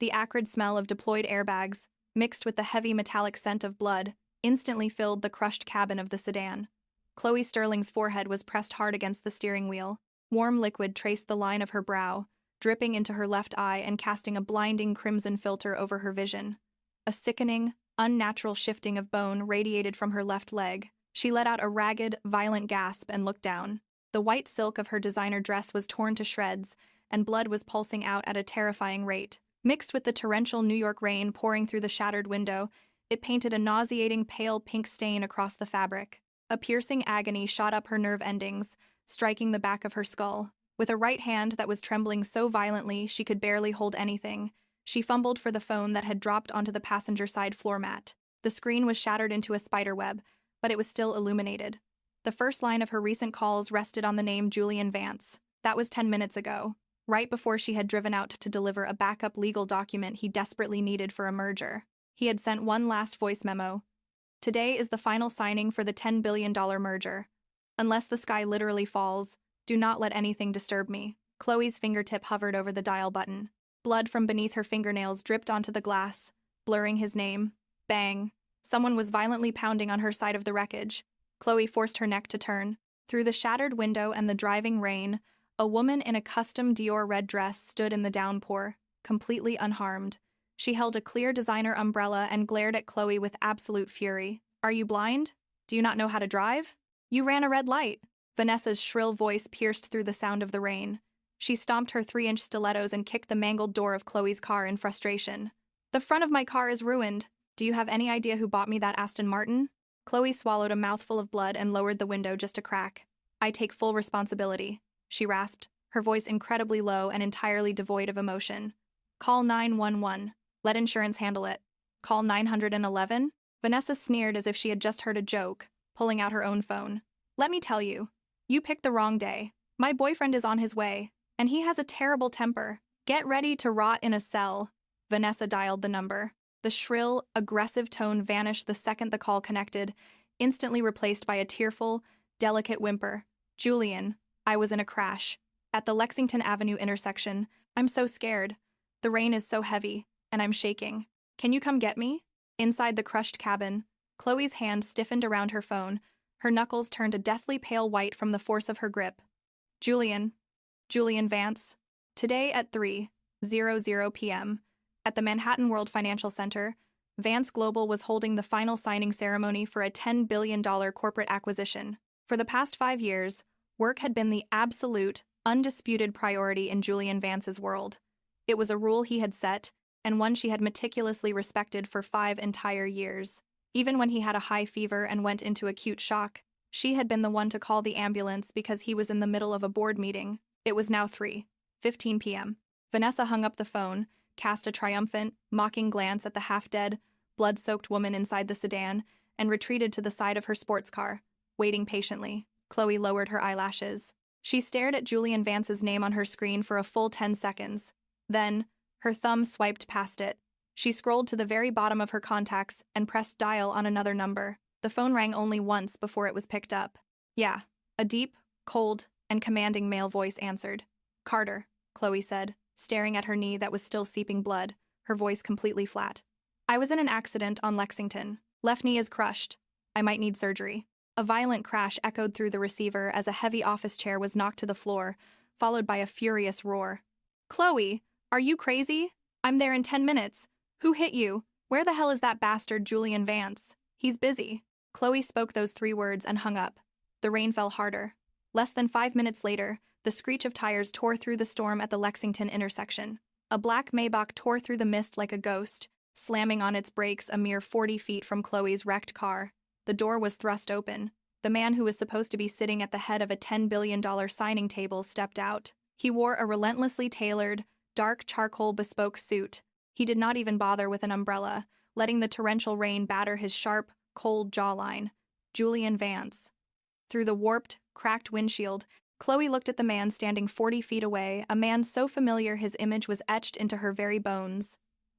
The acrid smell of deployed airbags, mixed with the heavy metallic scent of blood, instantly filled the crushed cabin of the sedan. Chloe Sterling's forehead was pressed hard against the steering wheel. Warm liquid traced the line of her brow, dripping into her left eye and casting a blinding crimson filter over her vision. A sickening, unnatural shifting of bone radiated from her left leg. She let out a ragged, violent gasp and looked down. The white silk of her designer dress was torn to shreds, and blood was pulsing out at a terrifying rate. Mixed with the torrential New York rain pouring through the shattered window, it painted a nauseating pale pink stain across the fabric. A piercing agony shot up her nerve endings, striking the back of her skull. With a right hand that was trembling so violently she could barely hold anything, she fumbled for the phone that had dropped onto the passenger side floor mat. The screen was shattered into a spiderweb, but it was still illuminated. The first line of her recent calls rested on the name Julian Vance. That was 10 minutes ago, right before she had driven out to deliver a backup legal document he desperately needed for a merger. He had sent one last voice memo. Today is the final signing for the $10 billion merger. Unless the sky literally falls, do not let anything disturb me. Chloe's fingertip hovered over the dial button. Blood from beneath her fingernails dripped onto the glass, blurring his name. Bang. Someone was violently pounding on her side of the wreckage. Chloe forced her neck to turn. Through the shattered window and the driving rain, a woman in a custom Dior red dress stood in the downpour, completely unharmed. She held a clear designer umbrella and glared at Chloe with absolute fury. Are you blind? Do you not know how to drive? You ran a red light. Vanessa's shrill voice pierced through the sound of the rain. She stomped her 3-inch stilettos and kicked the mangled door of Chloe's car in frustration. The front of my car is ruined. Do you have any idea who bought me that Aston Martin? Chloe swallowed a mouthful of blood and lowered the window just a crack. I take full responsibility, she rasped, her voice incredibly low and entirely devoid of emotion. Call 911. Let insurance handle it. Call 911? Vanessa sneered as if she had just heard a joke, pulling out her own phone. Let me tell you, you picked the wrong day. My boyfriend is on his way, and he has a terrible temper. Get ready to rot in a cell. Vanessa dialed the number. The shrill, aggressive tone vanished the second the call connected, instantly replaced by a tearful, delicate whimper. Julian, I was in a crash. At the Lexington Avenue intersection. I'm so scared. The rain is so heavy, and I'm shaking. Can you come get me? Inside the crushed cabin, Chloe's hand stiffened around her phone. Her knuckles turned a deathly pale white from the force of her grip. Julian Vance. Today at 3:00 p.m., at the Manhattan World Financial Center, Vance Global was holding the final signing ceremony for a $10 billion corporate acquisition. For the past 5 years, work had been the absolute, undisputed priority in Julian Vance's world. It was a rule he had set, and one she had meticulously respected for 5 entire years. Even when he had a high fever and went into acute shock, she had been the one to call the ambulance because he was in the middle of a board meeting. It was now 3:15 p.m. Vanessa hung up the phone, cast a triumphant, mocking glance at the half-dead, blood-soaked woman inside the sedan, and retreated to the side of her sports car, waiting patiently. Chloe lowered her eyelashes. She stared at Julian Vance's name on her screen for a full 10 seconds. Then, her thumb swiped past it. She scrolled to the very bottom of her contacts and pressed dial on another number. The phone rang only once before it was picked up. Yeah, a deep, cold, and commanding male voice answered. Carter, Chloe said, staring at her knee that was still seeping blood, her voice completely flat. I was in an accident on Lexington. Left knee is crushed. I might need surgery. A violent crash echoed through the receiver as a heavy office chair was knocked to the floor, followed by a furious roar. Chloe, are you crazy? I'm there in 10 minutes. Who hit you? Where the hell is that bastard Julian Vance? He's busy. Chloe spoke those 3 words and hung up. The rain fell harder. Less than 5 minutes later, the screech of tires tore through the storm at the Lexington intersection. A black Maybach tore through the mist like a ghost, slamming on its brakes a mere 40 feet from Chloe's wrecked car. The door was thrust open. The man who was supposed to be sitting at the head of a $10 billion signing table stepped out. He wore a relentlessly tailored, dark charcoal bespoke suit. He did not even bother with an umbrella, letting the torrential rain batter his sharp, cold jawline. Julian Vance. Through the warped, cracked windshield, Chloe looked at the man standing 40 feet away, a man so familiar his image was etched into her very bones.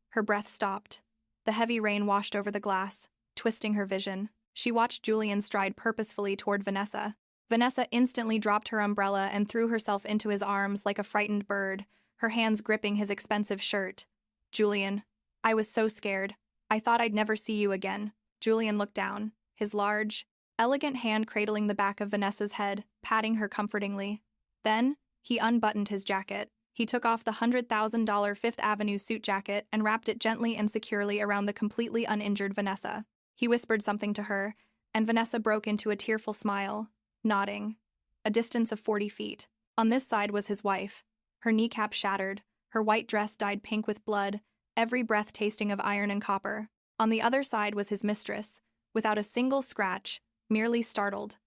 Her breath stopped. The heavy rain washed over the glass, twisting her vision. She watched Julian stride purposefully toward Vanessa. Vanessa instantly dropped her umbrella and threw herself into his arms like a frightened bird, her hands gripping his expensive shirt. Julian. I was so scared. I thought I'd never see you again. Julian looked down, his large, elegant hand cradling the back of Vanessa's head, patting her comfortingly. Then, he unbuttoned his jacket. He took off the $100,000 Fifth Avenue suit jacket and wrapped it gently and securely around the completely uninjured Vanessa. He whispered something to her, and Vanessa broke into a tearful smile, nodding. A distance of 40 feet. On this side was his wife, her kneecap shattered, her white dress dyed pink with blood, every breath tasting of iron and copper. On the other side was his mistress, without a single scratch, merely startled.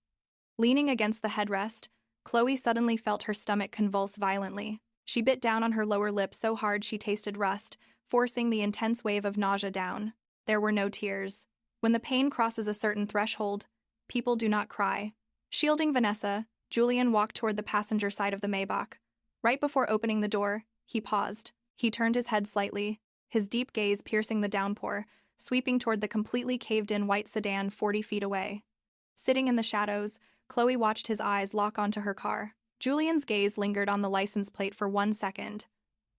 Leaning against the headrest, Chloe suddenly felt her stomach convulse violently. She bit down on her lower lip so hard she tasted rust, forcing the intense wave of nausea down. There were no tears. When the pain crosses a certain threshold, people do not cry. Shielding Vanessa, Julian walked toward the passenger side of the Maybach. Right before opening the door, he paused. He turned his head slightly, his deep gaze piercing the downpour, sweeping toward the completely caved-in white sedan 40 feet away. Sitting in the shadows, Chloe watched his eyes lock onto her car. Julian's gaze lingered on the license plate for 1 second,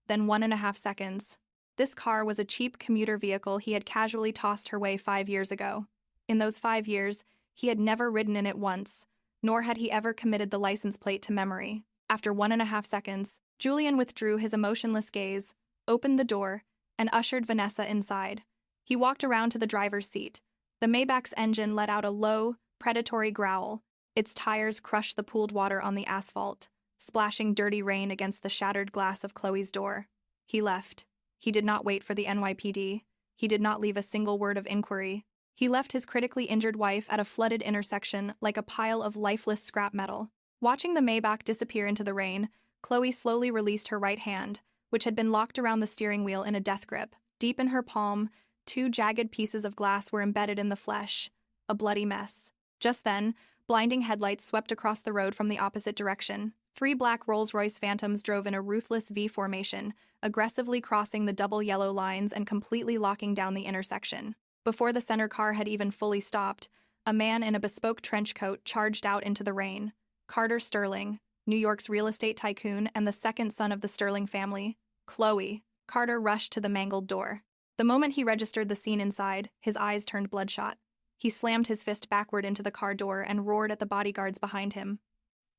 then 1.5 seconds. This car was a cheap commuter vehicle he had casually tossed her way 5 years ago. In those 5 years, he had never ridden in it once, nor had he ever committed the license plate to memory. After 1.5 seconds, Julian withdrew his emotionless gaze, opened the door, and ushered Vanessa inside. He walked around to the driver's seat. The Maybach's engine let out a low, predatory growl. Its tires crushed the pooled water on the asphalt, splashing dirty rain against the shattered glass of Chloe's door. He left. He did not wait for the NYPD. He did not leave a single word of inquiry. He left his critically injured wife at a flooded intersection like a pile of lifeless scrap metal. Watching the Maybach disappear into the rain, Chloe slowly released her right hand, which had been locked around the steering wheel in a death grip. Deep in her palm, 2 jagged pieces of glass were embedded in the flesh, a bloody mess. Just then, blinding headlights swept across the road from the opposite direction. 3 black Rolls-Royce Phantoms drove in a ruthless V formation, aggressively crossing the double yellow lines and completely locking down the intersection. Before the center car had even fully stopped, a man in a bespoke trench coat charged out into the rain. Carter Sterling, New York's real estate tycoon and the second son of the Sterling family. Chloe. Carter rushed to the mangled door. The moment he registered the scene inside, his eyes turned bloodshot. He slammed his fist backward into the car door and roared at the bodyguards behind him.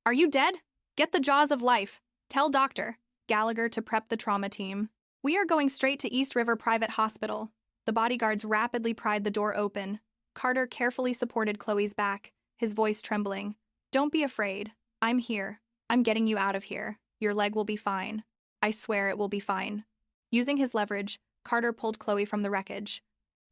"Are you dead? Get the jaws of life. Tell Dr. Gallagher to prep the trauma team. We are going straight to East River Private Hospital." The bodyguards rapidly pried the door open. Carter carefully supported Chloe's back, his voice trembling. "Don't be afraid. I'm here. I'm getting you out of here. Your leg will be fine. I swear it will be fine." Using his leverage, Carter pulled Chloe from the wreckage.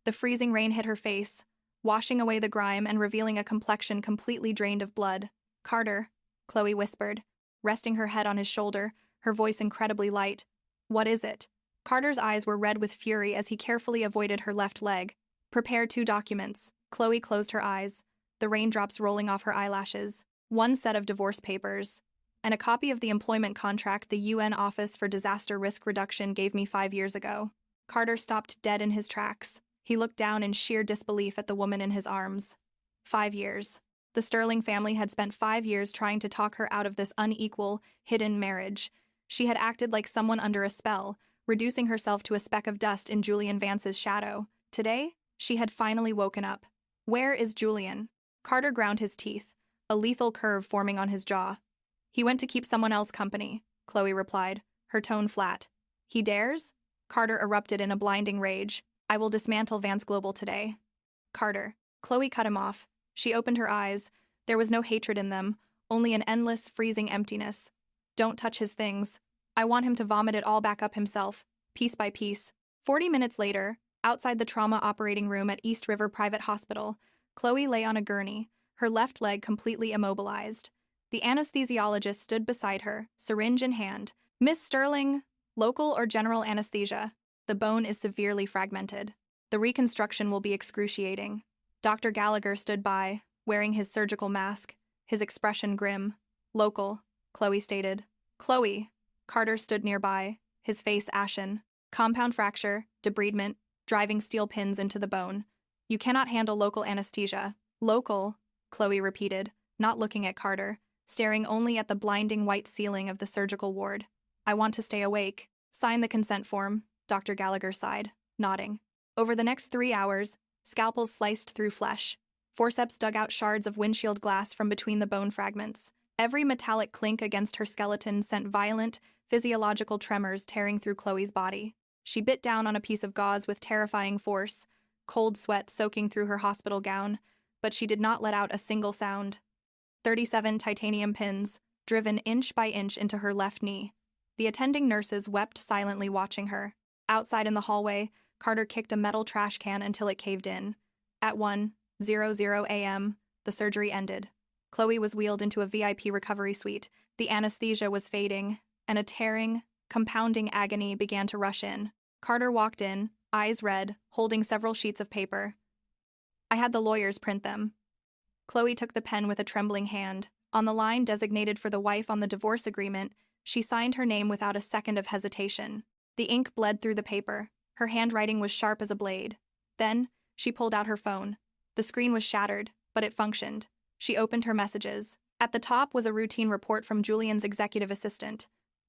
The freezing rain hit her face, washing away the grime and revealing a complexion completely drained of blood. "Carter," Chloe whispered, resting her head on his shoulder, her voice incredibly light. "What is it?" Carter's eyes were red with fury as he carefully avoided her left leg. "Prepare 2 documents." Chloe closed her eyes, the raindrops rolling off her eyelashes. 1 set of divorce papers, and a copy of the employment contract the UN Office for Disaster Risk Reduction gave me 5 years ago. Carter stopped dead in his tracks. He looked down in sheer disbelief at the woman in his arms. 5 years. The Sterling family had spent 5 years trying to talk her out of this unequal, hidden marriage. She had acted like someone under a spell, reducing herself to a speck of dust in Julian Vance's shadow. Today, she had finally woken up. "Where is Julian?" Carter ground his teeth, a lethal curve forming on his jaw. "He went to keep someone else company," Chloe replied, her tone flat. "He dares?" Carter erupted in a blinding rage. "I will dismantle Vance Global today." "Carter." Chloe cut him off. She opened her eyes. There was no hatred in them, only an endless, freezing emptiness. "Don't touch his things. I want him to vomit it all back up himself, piece by piece." 40 minutes later, outside the trauma operating room at East River Private Hospital, Chloe lay on a gurney, her left leg completely immobilized. The anesthesiologist stood beside her, syringe in hand. "Miss Sterling, local or general anesthesia? The bone is severely fragmented. The reconstruction will be excruciating." Dr. Gallagher stood by, wearing his surgical mask, his expression grim. "Local," Chloe stated. "Chloe." Carter stood nearby, his face ashen. "Compound fracture, debridement, driving steel pins into the bone. You cannot handle local anesthesia." "Local," Chloe repeated, not looking at Carter, staring only at the blinding white ceiling of the surgical ward. "I want to stay awake." "Sign the consent form." Dr. Gallagher sighed, nodding. Over the next 3 hours, scalpels sliced through flesh. Forceps dug out shards of windshield glass from between the bone fragments. Every metallic clink against her skeleton sent violent, physiological tremors tearing through Chloe's body. She bit down on a piece of gauze with terrifying force, cold sweat soaking through her hospital gown, but she did not let out a single sound. 37 titanium pins, driven inch by inch into her left knee. The attending nurses wept silently watching her. Outside in the hallway, Carter kicked a metal trash can until it caved in. At 1:00 a.m., the surgery ended. Chloe was wheeled into a VIP recovery suite. The anesthesia was fading, and a tearing, compounding agony began to rush in. Carter walked in, eyes red, holding several sheets of paper. "I had the lawyers print them." Chloe took the pen with a trembling hand. On the line designated for the wife on the divorce agreement, she signed her name without a second of hesitation. The ink bled through the paper. Her handwriting was sharp as a blade. Then, she pulled out her phone. The screen was shattered, but it functioned. She opened her messages. At the top was a routine report from Julian's executive assistant.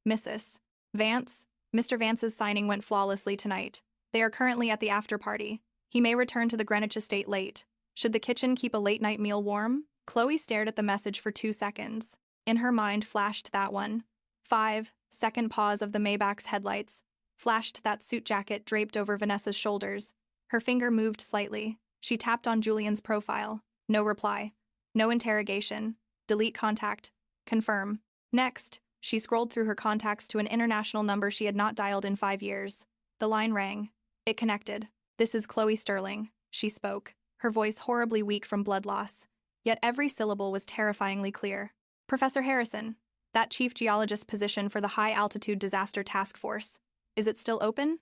"Mrs. Vance, Mr. Vance's signing went flawlessly tonight. They are currently at the after-party. He may return to the Greenwich estate late. Should the kitchen keep a late-night meal warm?" Chloe stared at the message for 2 seconds. In her mind flashed that one. 5-second pause of the Maybach's headlights. Flashed that suit jacket draped over Vanessa's shoulders. Her finger moved slightly. She tapped on Julian's profile. No reply. No interrogation. Delete contact. Confirm. Next, she scrolled through her contacts to an international number she had not dialed in 5 years. The line rang. It connected. "This is Chloe Sterling," she spoke, her voice horribly weak from blood loss. Yet every syllable was terrifyingly clear. "Professor Harrison, that chief geologist position for the High-Altitude Disaster Task Force. Is it still open?"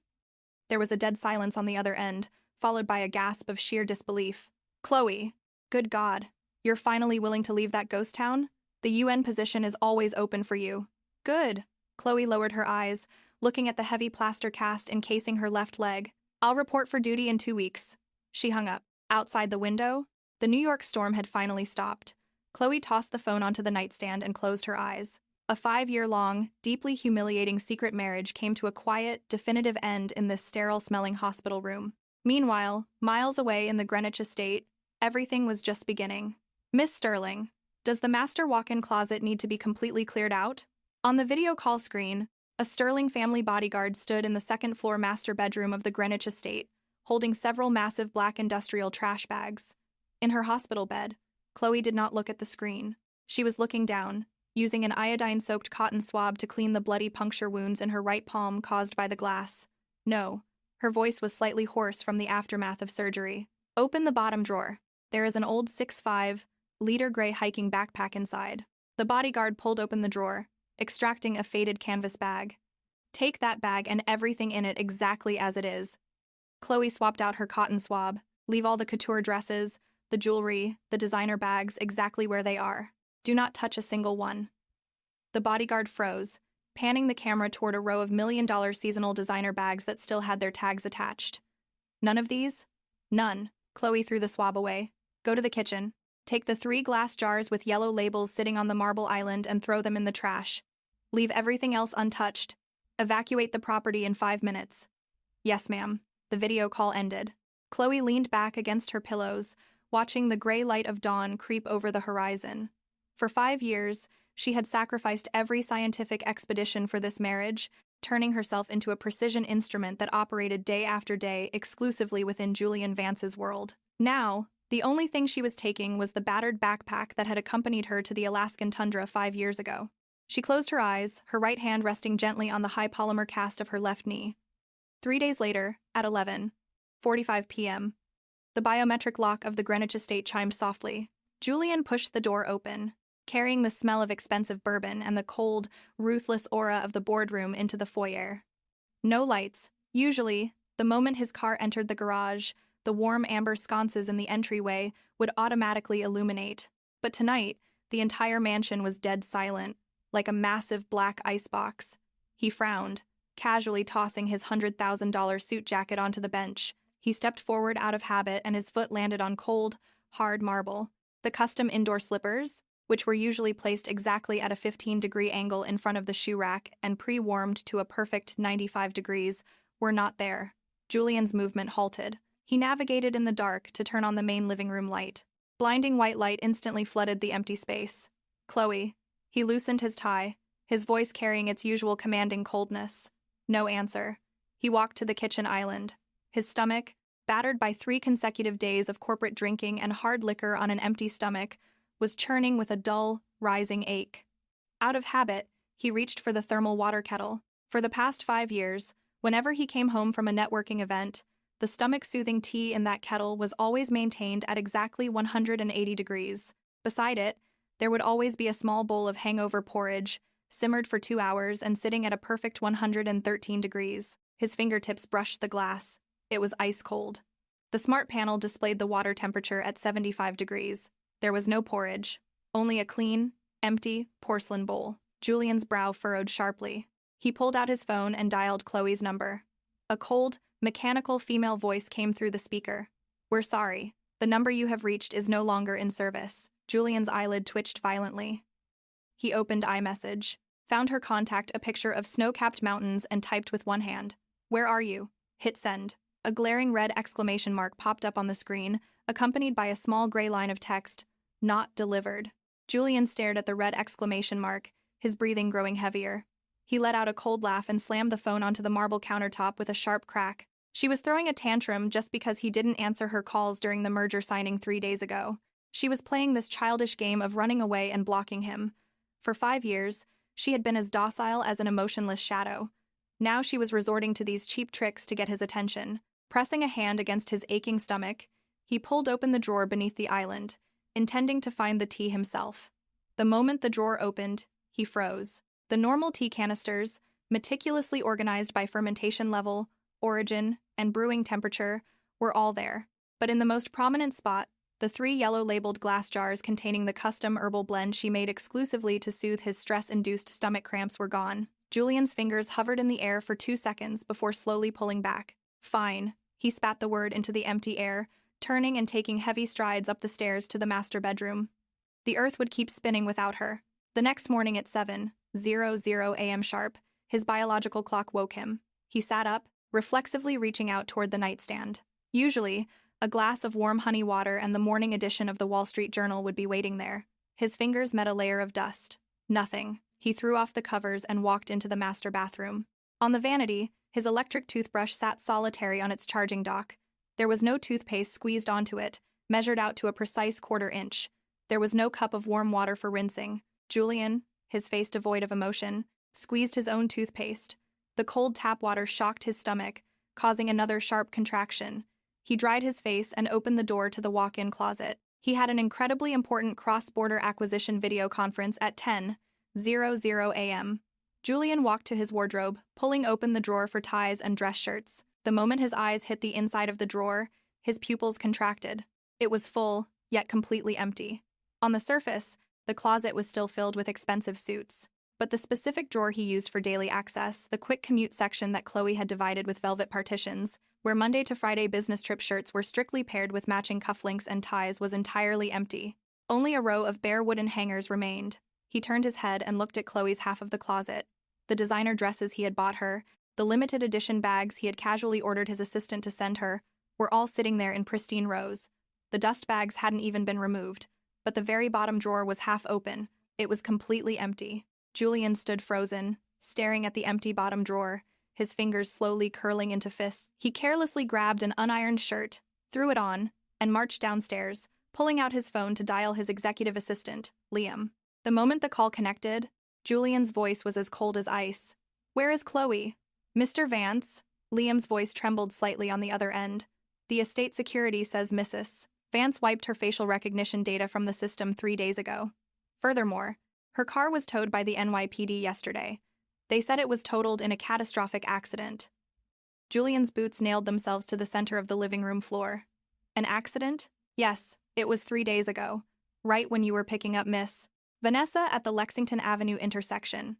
There was a dead silence on the other end, followed by a gasp of sheer disbelief. "Chloe, good God, you're finally willing to leave that ghost town? The UN position is always open for you." "Good." Chloe lowered her eyes, looking at the heavy plaster cast encasing her left leg. "I'll report for duty in 2 weeks." She hung up. Outside the window, the New York storm had finally stopped. Chloe tossed the phone onto the nightstand and closed her eyes. A 5-year-long, deeply humiliating secret marriage came to a quiet, definitive end in this sterile-smelling hospital room. Meanwhile, miles away in the Greenwich estate, everything was just beginning. "Miss Sterling, does the master walk-in closet need to be completely cleared out?" On the video call screen, a Sterling family bodyguard stood in the second-floor master bedroom of the Greenwich estate, holding several massive black industrial trash bags. In her hospital bed, Chloe did not look at the screen. She was looking down, using an iodine-soaked cotton swab to clean the bloody puncture wounds in her right palm caused by the glass. "No." Her voice was slightly hoarse from the aftermath of surgery. "Open the bottom drawer. There is an old 6.5-liter gray hiking backpack inside." The bodyguard pulled open the drawer, extracting a faded canvas bag. "Take that bag and everything in it exactly as it is." Chloe swapped out her cotton swab. "Leave all the couture dresses, the jewelry, the designer bags exactly where they are. Do not touch a single one." The bodyguard froze, panning the camera toward a row of $1 million seasonal designer bags that still had their tags attached. "None of these?" "None." Chloe threw the swab away. "Go to the kitchen. Take the 3 glass jars with yellow labels sitting on the marble island and throw them in the trash. Leave everything else untouched. Evacuate the property in 5 minutes." "Yes, ma'am." The video call ended. Chloe leaned back against her pillows, watching the gray light of dawn creep over the horizon. For 5 years, she had sacrificed every scientific expedition for this marriage, turning herself into a precision instrument that operated day after day exclusively within Julian Vance's world. Now, the only thing she was taking was the battered backpack that had accompanied her to the Alaskan tundra 5 years ago. She closed her eyes, her right hand resting gently on the high polymer cast of her left knee. 3 days later, at 11:45 p.m., the biometric lock of the Greenwich estate chimed softly. Julian pushed the door open, carrying the smell of expensive bourbon and the cold, ruthless aura of the boardroom into the foyer. No lights. Usually, the moment his car entered the garage, the warm amber sconces in the entryway would automatically illuminate. But tonight, the entire mansion was dead silent, like a massive black icebox. He frowned, casually tossing his $100,000 suit jacket onto the bench. He stepped forward out of habit and his foot landed on cold, hard marble. The custom indoor slippers, which were usually placed exactly at a 15-degree angle in front of the shoe rack and pre-warmed to a perfect 95 degrees, were not there. Julian's movement halted. He navigated in the dark to turn on the main living room light. Blinding white light instantly flooded the empty space. Chloe. He loosened his tie, his voice carrying its usual commanding coldness. No answer. He walked to the kitchen island. His stomach, battered by 3 consecutive days of corporate drinking and hard liquor on an empty stomach, was churning with a dull, rising ache. Out of habit, he reached for the thermal water kettle. For the past 5 years, whenever he came home from a networking event, the stomach-soothing tea in that kettle was always maintained at exactly 180 degrees. Beside it, there would always be a small bowl of hangover porridge, simmered for 2 hours and sitting at a perfect 113 degrees. His fingertips brushed the glass. It was ice cold. The smart panel displayed the water temperature at 75 degrees. There was no porridge, only a clean, empty porcelain bowl. Julian's brow furrowed sharply. He pulled out his phone and dialed Chloe's number. A cold, mechanical female voice came through the speaker. "We're sorry. The number you have reached is no longer in service." Julian's eyelid twitched violently. He opened iMessage, found her contact a picture of snow-capped mountains and typed with one hand. "Where are you?" Hit send. A glaring red exclamation mark popped up on the screen, accompanied by a small gray line of text, "Not delivered." Julian stared at the red exclamation mark, his breathing growing heavier. He let out a cold laugh and slammed the phone onto the marble countertop with a sharp crack. She was throwing a tantrum just because he didn't answer her calls during the merger signing 3 days ago. She was playing this childish game of running away and blocking him. For 5 years, she had been as docile as an emotionless shadow. Now she was resorting to these cheap tricks to get his attention. Pressing a hand against his aching stomach, he pulled open the drawer beneath the island, intending to find the tea himself. The moment the drawer opened, he froze. The normal tea canisters, meticulously organized by fermentation level, origin, and brewing temperature, were all there. But in the most prominent spot, the 3 yellow-labeled glass jars containing the custom herbal blend she made exclusively to soothe his stress-induced stomach cramps were gone. Julian's fingers hovered in the air for 2 seconds before slowly pulling back. "Fine." He spat the word into the empty air, turning and taking heavy strides up the stairs to the master bedroom. The earth would keep spinning without her. The next morning at 7:00 a.m. sharp, his biological clock woke him. He sat up, reflexively reaching out toward the nightstand. Usually, a glass of warm honey water and the morning edition of the Wall Street Journal would be waiting there. His fingers met a layer of dust. Nothing. He threw off the covers and walked into the master bathroom. On the vanity, his electric toothbrush sat solitary on its charging dock. There was no toothpaste squeezed onto it, measured out to a precise 1/4 inch. There was no cup of warm water for rinsing. Julian, his face devoid of emotion, squeezed his own toothpaste. The cold tap water shocked his stomach, causing another sharp contraction. He dried his face and opened the door to the walk-in closet. He had an incredibly important cross-border acquisition video conference at 10:00 a.m. Julian walked to his wardrobe, pulling open the drawer for ties and dress shirts. The moment his eyes hit the inside of the drawer, his pupils contracted. It was full, yet completely empty. On the surface, the closet was still filled with expensive suits. But the specific drawer he used for daily access, the quick commute section that Chloe had divided with velvet partitions, where Monday to Friday business trip shirts were strictly paired with matching cufflinks and ties, was entirely empty. Only a row of bare wooden hangers remained. He turned his head and looked at Chloe's half of the closet. The designer dresses he had bought her, the limited edition bags he had casually ordered his assistant to send her, were all sitting there in pristine rows. The dust bags hadn't even been removed, but the very bottom drawer was half open. It was completely empty. Julian stood frozen, staring at the empty bottom drawer, his fingers slowly curling into fists. He carelessly grabbed an unironed shirt, threw it on, and marched downstairs, pulling out his phone to dial his executive assistant, Liam. The moment the call connected, Julian's voice was as cold as ice. "Where is Chloe?" "Mr. Vance." Liam's voice trembled slightly on the other end. "The estate security says Mrs. Vance wiped her facial recognition data from the system 3 days ago. Furthermore, her car was towed by the NYPD yesterday. They said it was totaled in a catastrophic accident." Julian's boots nailed themselves to the center of the living room floor. "An accident?" "Yes, it was 3 days ago, right when you were picking up Miss Vanessa at the Lexington Avenue intersection.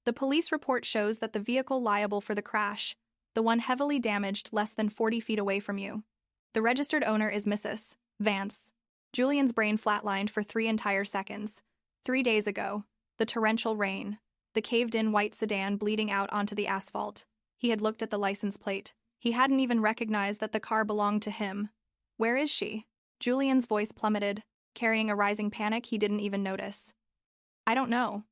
The police report shows that the vehicle liable for the crash, the one heavily damaged less than 40 feet away from you. The registered owner is Mrs. Vance." Julian's brain flatlined for 3 entire seconds. 3 days ago, the torrential rain, the caved-in white sedan bleeding out onto the asphalt. He had looked at the license plate. He hadn't even recognized that the car belonged to him. Where is she? Julian's voice plummeted, carrying a rising panic he didn't even notice. I don't know.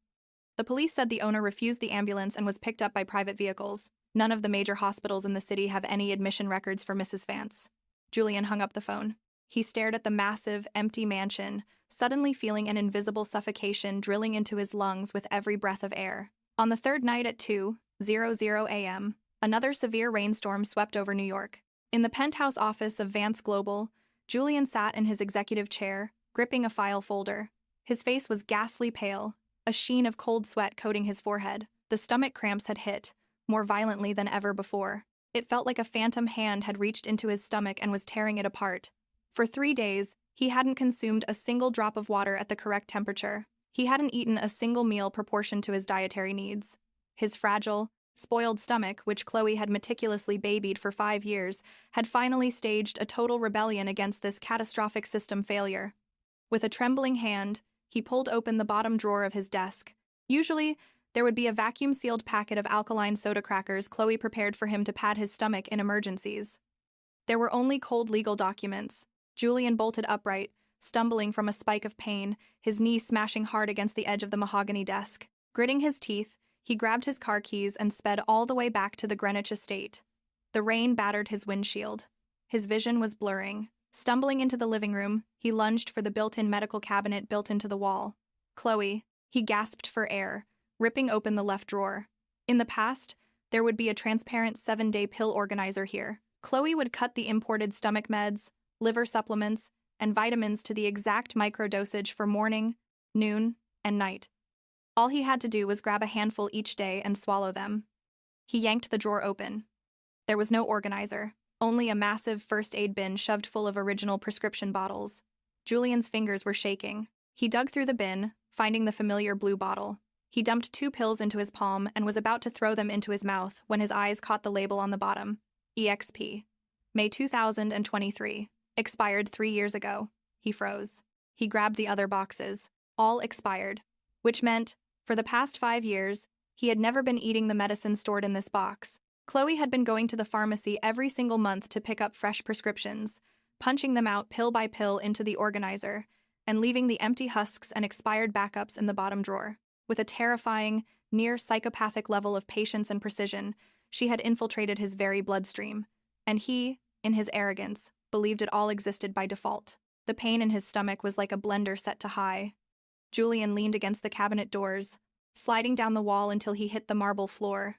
The police said the owner refused the ambulance and was picked up by private vehicles. None of the major hospitals in the city have any admission records for Mrs. Vance. Julian hung up the phone. He stared at the massive, empty mansion, suddenly feeling an invisible suffocation drilling into his lungs with every breath of air. On the third night at 2:00 a.m., another severe rainstorm swept over New York. In the penthouse office of Vance Global, Julian sat in his executive chair, gripping a file folder. His face was ghastly pale, a sheen of cold sweat coating his forehead. The stomach cramps had hit, more violently than ever before. It felt like a phantom hand had reached into his stomach and was tearing it apart. For 3 days, he hadn't consumed a single drop of water at the correct temperature. He hadn't eaten a single meal proportioned to his dietary needs. His fragile, spoiled stomach, which Chloe had meticulously babied for 5 years, had finally staged a total rebellion against this catastrophic system failure. With a trembling hand, he pulled open the bottom drawer of his desk. Usually, there would be a vacuum-sealed packet of alkaline soda crackers Chloe prepared for him to pad his stomach in emergencies. There were only cold legal documents. Julian bolted upright, stumbling from a spike of pain, his knee smashing hard against the edge of the mahogany desk. Gritting his teeth, he grabbed his car keys and sped all the way back to the Greenwich estate. The rain battered his windshield. His vision was blurring. Stumbling into the living room, he lunged for the built-in medical cabinet built into the wall. Chloe, he gasped for air, ripping open the left drawer. In the past, there would be a transparent 7-day pill organizer here. Chloe would cut the imported stomach meds, liver supplements, and vitamins to the exact microdosage for morning, noon, and night. All he had to do was grab a handful each day and swallow them. He yanked the drawer open. There was no organizer, only a massive first aid bin shoved full of original prescription bottles. Julian's fingers were shaking. He dug through the bin, finding the familiar blue bottle. He dumped 2 pills into his palm and was about to throw them into his mouth when his eyes caught the label on the bottom. EXP. May 2023. Expired 3 years ago. He froze. He grabbed the other boxes. All expired. Which meant, for the past 5 years, he had never been eating the medicine stored in this box. Chloe had been going to the pharmacy every single month to pick up fresh prescriptions, punching them out pill by pill into the organizer, and leaving the empty husks and expired backups in the bottom drawer. With a terrifying, near-psychopathic level of patience and precision, she had infiltrated his very bloodstream, and he, in his arrogance, believed it all existed by default. The pain in his stomach was like a blender set to high. Julian leaned against the cabinet doors, sliding down the wall until he hit the marble floor.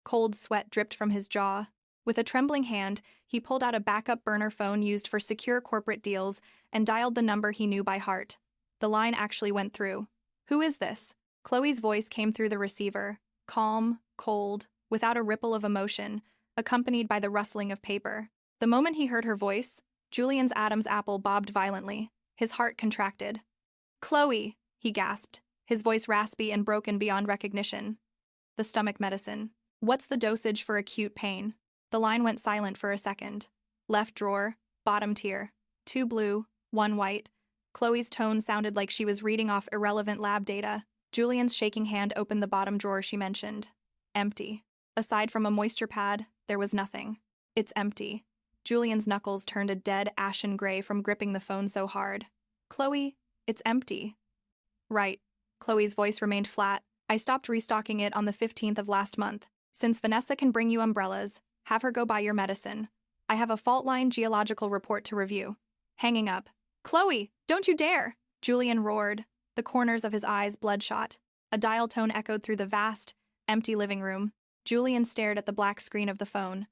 Cold sweat dripped from his jaw. With a trembling hand, he pulled out a backup burner phone used for secure corporate deals and dialed the number he knew by heart. The line actually went through. "Who is this?" Chloe's voice came through the receiver, calm, cold, without a ripple of emotion, accompanied by the rustling of paper. The moment he heard her voice, Julian's Adam's apple bobbed violently. His heart contracted. "Chloe," he gasped, his voice raspy and broken beyond recognition. "The stomach medicine. What's the dosage for acute pain?" The line went silent for a second. Left drawer, bottom tier. 2 blue, 1 white. Chloe's tone sounded like she was reading off irrelevant lab data. Julian's shaking hand opened the bottom drawer she mentioned. Empty. Aside from a moisture pad, there was nothing. "It's empty." Julian's knuckles turned a dead ashen gray from gripping the phone so hard. "Chloe, it's empty." "Right." Chloe's voice remained flat. "I stopped restocking it on the 15th of last month. Since Vanessa can bring you umbrellas, have her go buy your medicine. I have a fault line geological report to review." Hanging up. "Chloe, don't you dare!" Julian roared, the corners of his eyes bloodshot. A dial tone echoed through the vast, empty living room. Julian stared at the black screen of the phone.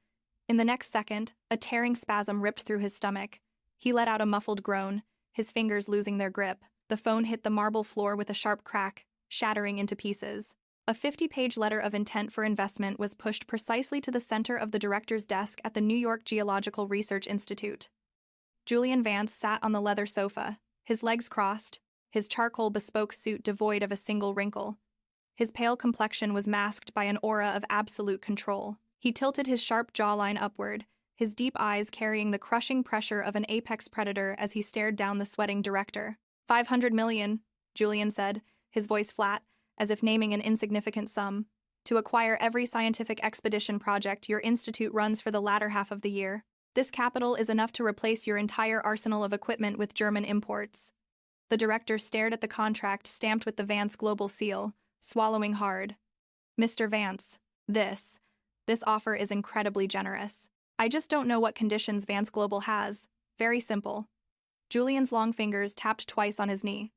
In the next second, a tearing spasm ripped through his stomach. He let out a muffled groan, his fingers losing their grip. The phone hit the marble floor with a sharp crack, shattering into pieces. A 50-page letter of intent for investment was pushed precisely to the center of the director's desk at the New York Geological Research Institute. Julian Vance sat on the leather sofa, his legs crossed, his charcoal bespoke suit devoid of a single wrinkle. His pale complexion was masked by an aura of absolute control. He tilted his sharp jawline upward, his deep eyes carrying the crushing pressure of an apex predator as he stared down the sweating director. 500 million, Julian said, his voice flat, as if naming an insignificant sum. to acquire every scientific expedition project your institute runs for the latter half of the year. This capital is enough to replace your entire arsenal of equipment with German imports. The director stared at the contract stamped with the Vance Global seal, swallowing hard. Mr. Vance, this offer is incredibly generous. I just don't know what conditions Vance Global has. Very simple. Julian's long fingers tapped twice on his knee.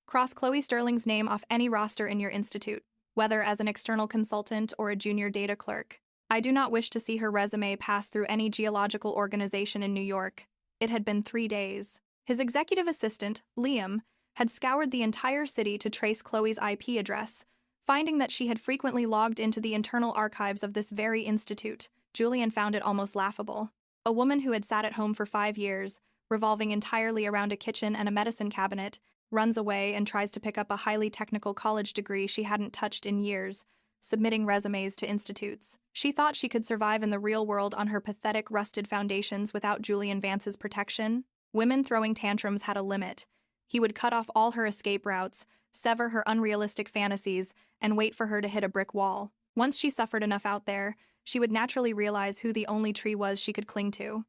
Cross Chloe Sterling's name off any roster in your institute, whether as an external consultant or a junior data clerk. I do not wish to see her resume pass through any geological organization in New York. It had been 3 days. His executive assistant, Liam, had scoured the entire city to trace Chloe's IP address, finding that she had frequently logged into the internal archives of this very institute. Julian found it almost laughable. A woman who had sat at home for 5 years, revolving entirely around a kitchen and a medicine cabinet, runs away and tries to pick up a highly technical college degree she hadn't touched in years, submitting resumes to institutes. She thought she could survive in the real world on her pathetic, rusted foundations without Julian Vance's protection. Women throwing tantrums had a limit. He would cut off all her escape routes, sever her unrealistic fantasies, and wait for her to hit a brick wall. Once she suffered enough out there, she would naturally realize who the only tree was she could cling to.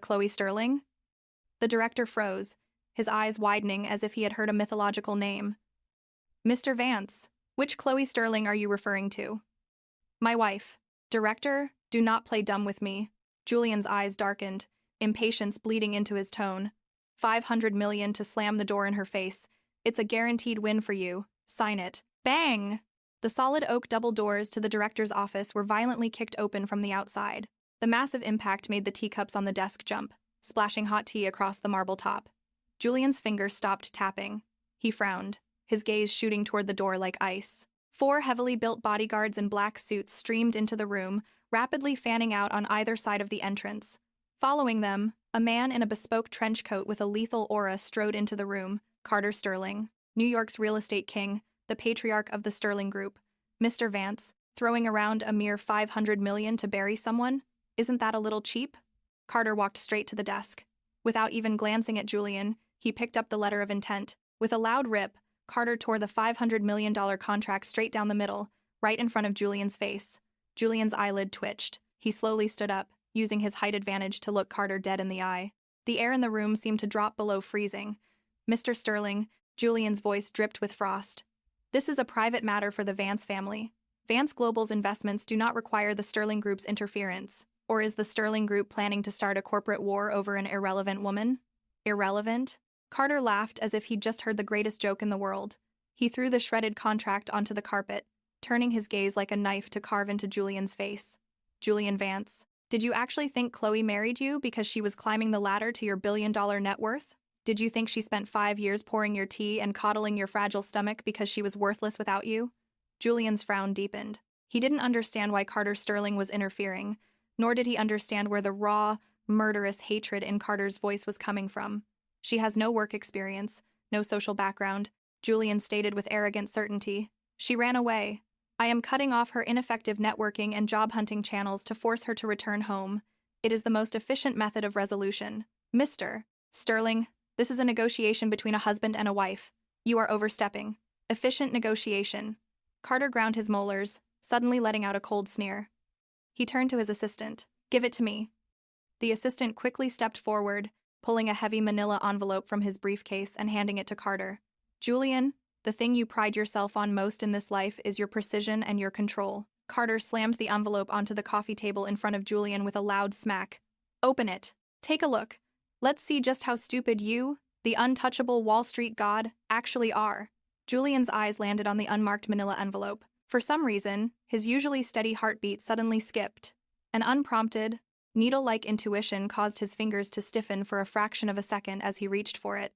Chloe Sterling? The director froze, his eyes widening as if he had heard a mythological name. Mr. Vance, which Chloe Sterling are you referring to? My wife. Director, do not play dumb with me. Julian's eyes darkened, impatience bleeding into his tone. 500 million to slam the door in her face. It's a guaranteed win for you. Sign it. Bang! The solid oak double doors to the director's office were violently kicked open from the outside. The massive impact made the teacups on the desk jump, splashing hot tea across the marble top. Julian's fingers stopped tapping. He frowned, his gaze shooting toward the door like ice. 4 heavily built bodyguards in black suits streamed into the room, rapidly fanning out on either side of the entrance. Following them, a man in a bespoke trench coat with a lethal aura strode into the room. Carter Sterling, New York's real estate king, the patriarch of the Sterling Group. Mr. Vance, throwing around a mere 500 million to bury someone? Isn't that a little cheap? Carter walked straight to the desk. Without even glancing at Julian, he picked up the letter of intent. With a loud rip, Carter tore the $500 million contract straight down the middle, right in front of Julian's face. Julian's eyelid twitched. He slowly stood up, using his height advantage to look Carter dead in the eye. The air in the room seemed to drop below freezing. Mr. Sterling, Julian's voice dripped with frost. This is a private matter for the Vance family. Vance Global's investments do not require the Sterling Group's interference. Or is the Sterling Group planning to start a corporate war over an irrelevant woman? Irrelevant? Carter laughed as if he'd just heard the greatest joke in the world. He threw the shredded contract onto the carpet, turning his gaze like a knife to carve into Julian's face. Julian Vance, did you actually think Chloe married you because she was climbing the ladder to your billion-dollar net worth? Did you think she spent 5 years pouring your tea and coddling your fragile stomach because she was worthless without you? Julian's frown deepened. He didn't understand why Carter Sterling was interfering, nor did he understand where the raw, murderous hatred in Carter's voice was coming from. She has no work experience, no social background, Julian stated with arrogant certainty. She ran away. I am cutting off her ineffective networking and job hunting channels to force her to return home. It is the most efficient method of resolution. Mr. Sterling, this is a negotiation between a husband and a wife. You are overstepping. Efficient negotiation. Carter ground his molars, suddenly letting out a cold sneer. He turned to his assistant. Give it to me. The assistant quickly stepped forward, pulling a heavy manila envelope from his briefcase and handing it to Carter. Julian, the thing you pride yourself on most in this life is your precision and your control. Carter slammed the envelope onto the coffee table in front of Julian with a loud smack. Open it. Take a look. Let's see just how stupid you, the untouchable Wall Street god, actually are. Julian's eyes landed on the unmarked manila envelope. For some reason, his usually steady heartbeat suddenly skipped. An unprompted, needle-like intuition caused his fingers to stiffen for a fraction of a second as he reached for it.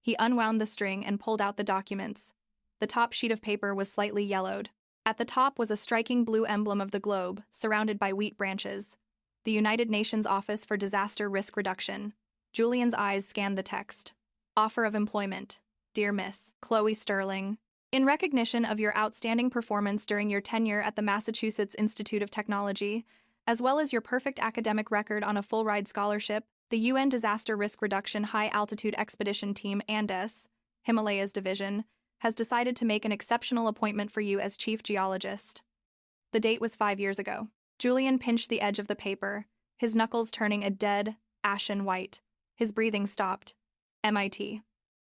He unwound the string and pulled out the documents. The top sheet of paper was slightly yellowed. At the top was a striking blue emblem of the globe, surrounded by wheat branches. The United Nations Office for Disaster Risk Reduction. Julian's eyes scanned the text. Offer of employment. Dear Miss Chloe Sterling, in recognition of your outstanding performance during your tenure at the Massachusetts Institute of Technology, as well as your perfect academic record on a full-ride scholarship, the UN Disaster Risk Reduction High-Altitude Expedition Team Andes, Himalayas Division, has decided to make an exceptional appointment for you as Chief Geologist. The date was 5 years ago. Julian pinched the edge of the paper, his knuckles turning a dead, ashen white. His breathing stopped. MIT.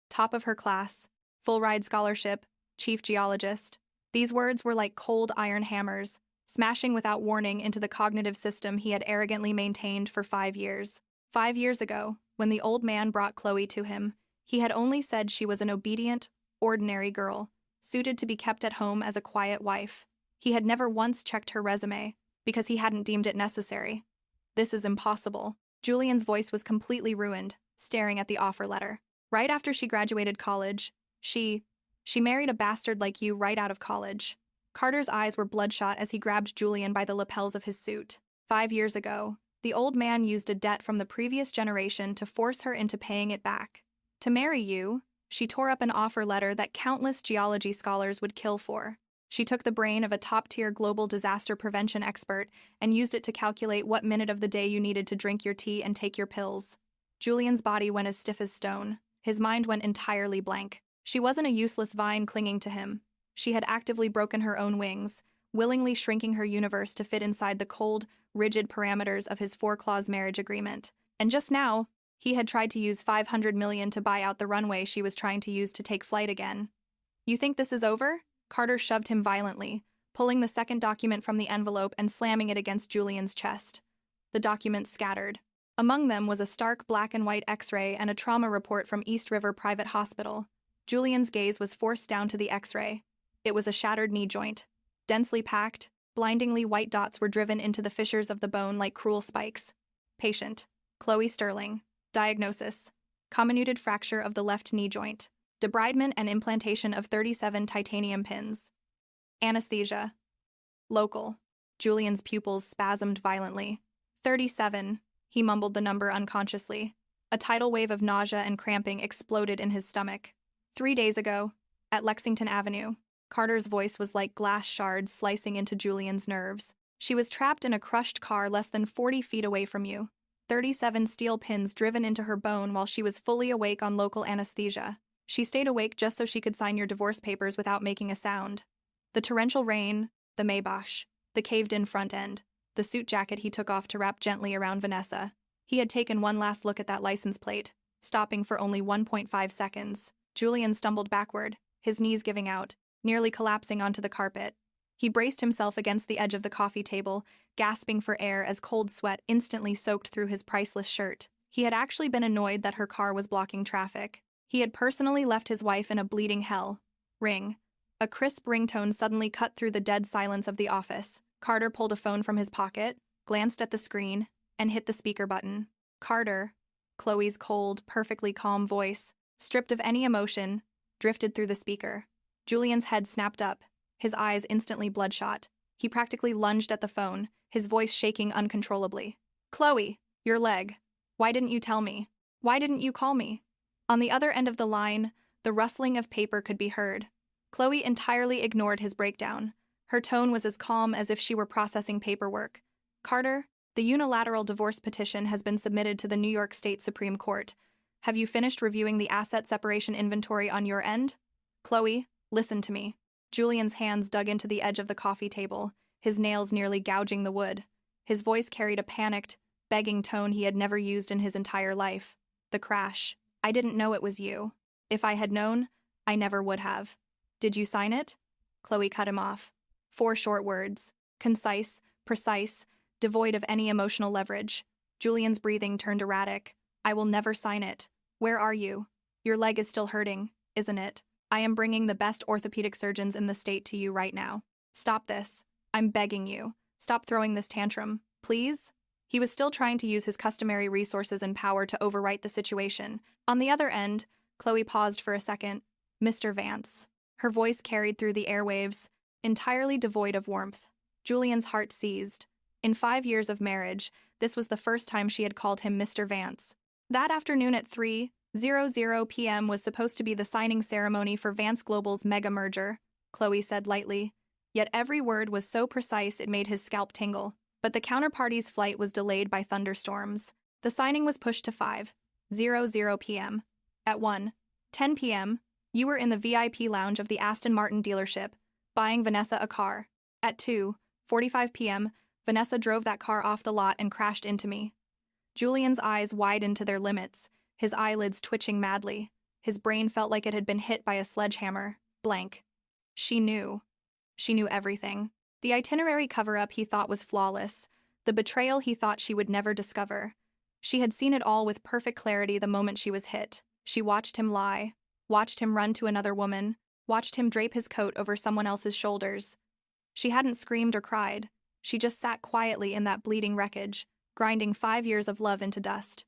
Top of her class. Full-ride scholarship. Chief geologist. These words were like cold iron hammers, smashing without warning into the cognitive system he had arrogantly maintained for 5 years. 5 years ago, when the old man brought Chloe to him, he had only said she was an obedient, ordinary girl, suited to be kept at home as a quiet wife. He had never once checked her resume, because he hadn't deemed it necessary. This is impossible. Julian's voice was completely ruined, staring at the offer letter. Right after she graduated college, she married a bastard like you right out of college. Carter's eyes were bloodshot as he grabbed Julian by the lapels of his suit. 5 years ago, the old man used a debt from the previous generation to force her into paying it back. To marry you, she tore up an offer letter that countless geology scholars would kill for. She took the brain of a top-tier global disaster prevention expert and used it to calculate what minute of the day you needed to drink your tea and take your pills. Julian's body went as stiff as stone. His mind went entirely blank. She wasn't a useless vine clinging to him. She had actively broken her own wings, willingly shrinking her universe to fit inside the cold, rigid parameters of his 4-clause marriage agreement. And just now, he had tried to use $500 million to buy out the runway she was trying to use to take flight again. You think this is over? Carter shoved him violently, pulling the second document from the envelope and slamming it against Julian's chest. The documents scattered. Among them was a stark black and white X-ray and a trauma report from East River Private Hospital. Julian's gaze was forced down to the X-ray. It was a shattered knee joint. Densely packed, blindingly white dots were driven into the fissures of the bone like cruel spikes. Patient: Chloe Sterling. Diagnosis: comminuted fracture of the left knee joint. Debridement and implantation of 37 titanium pins. Anesthesia: local. Julian's pupils spasmed violently. 37. He mumbled the number unconsciously. A tidal wave of nausea and cramping exploded in his stomach. 3 days ago, at Lexington Avenue. Carter's voice was like glass shards slicing into Julian's nerves. She was trapped in a crushed car less than 40 feet away from you. 37 steel pins driven into her bone while she was fully awake on local anesthesia. She stayed awake just so she could sign your divorce papers without making a sound. The torrential rain, the Maybach, the caved-in front end, the suit jacket he took off to wrap gently around Vanessa. He had taken one last look at that license plate, stopping for only 1.5 seconds. Julian stumbled backward, his knees giving out, nearly collapsing onto the carpet. He braced himself against the edge of the coffee table, gasping for air as cold sweat instantly soaked through his priceless shirt. He had actually been annoyed that her car was blocking traffic. He had personally left his wife in a bleeding hell. Ring. A crisp ringtone suddenly cut through the dead silence of the office. Carter pulled a phone from his pocket, glanced at the screen, and hit the speaker button. Carter, Chloe's cold, perfectly calm voice, stripped of any emotion, drifted through the speaker. Julian's head snapped up, his eyes instantly bloodshot. He practically lunged at the phone, his voice shaking uncontrollably. Chloe, your leg. Why didn't you tell me? Why didn't you call me? On the other end of the line, the rustling of paper could be heard. Chloe entirely ignored his breakdown. Her tone was as calm as if she were processing paperwork. Carter, the unilateral divorce petition has been submitted to the New York State Supreme Court. Have you finished reviewing the asset separation inventory on your end? Chloe, listen to me. Julian's hands dug into the edge of the coffee table, his nails nearly gouging the wood. His voice carried a panicked, begging tone he had never used in his entire life. The crash. I didn't know it was you. If I had known, I never would have. Did you sign it? Chloe cut him off. 4 short words. Concise, precise, devoid of any emotional leverage. Julian's breathing turned erratic. I will never sign it. Where are you? Your leg is still hurting, isn't it? I am bringing the best orthopedic surgeons in the state to you right now. Stop this. I'm begging you. Stop throwing this tantrum, please? He was still trying to use his customary resources and power to overwrite the situation. On the other end, Chloe paused for a second. Mr. Vance. Her voice carried through the airwaves, entirely devoid of warmth. Julian's heart seized. In 5 years of marriage, this was the first time she had called him Mr. Vance. That afternoon at 3:00 p.m. was supposed to be the signing ceremony for Vance Global's mega merger, Chloe said lightly. Yet every word was so precise it made his scalp tingle. But the counterparty's flight was delayed by thunderstorms. The signing was pushed to 5:00 p.m. At 1:10 p.m., you were in the VIP lounge of the Aston Martin dealership, buying Vanessa a car. At 2:00 4:45 p.m., Vanessa drove that car off the lot and crashed into me. Julian's eyes widened to their limits, his eyelids twitching madly. His brain felt like it had been hit by a sledgehammer. Blank. She knew. She knew everything. The itinerary cover-up he thought was flawless, the betrayal he thought she would never discover. She had seen it all with perfect clarity the moment she was hit. She watched him lie, watched him run to another woman, watched him drape his coat over someone else's shoulders. She hadn't screamed or cried. She just sat quietly in that bleeding wreckage, grinding 5 years of love into dust.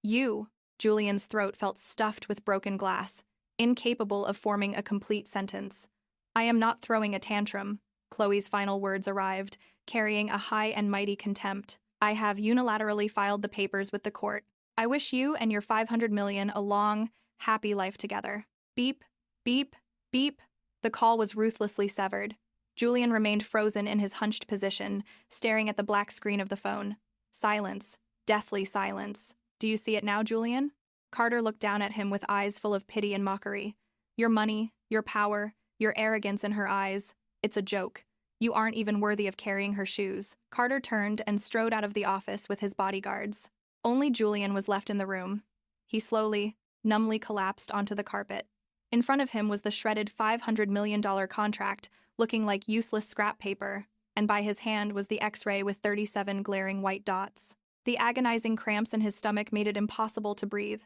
You, Julian's throat felt stuffed with broken glass, incapable of forming a complete sentence. I am not throwing a tantrum. Chloe's final words arrived, carrying a high and mighty contempt. I have unilaterally filed the papers with the court. I wish you and your 500 million a long, happy life together. Beep, beep, beep. The call was ruthlessly severed. Julian remained frozen in his hunched position, staring at the black screen of the phone. Silence. Deathly silence. Do you see it now, Julian? Carter looked down at him with eyes full of pity and mockery. Your money, your power, your arrogance in her eyes. It's a joke. You aren't even worthy of carrying her shoes. Carter turned and strode out of the office with his bodyguards. Only Julian was left in the room. He slowly, numbly collapsed onto the carpet. In front of him was the shredded $500 million contract, looking like useless scrap paper, and by his hand was the X-ray with 37 glaring white dots. The agonizing cramps in his stomach made it impossible to breathe,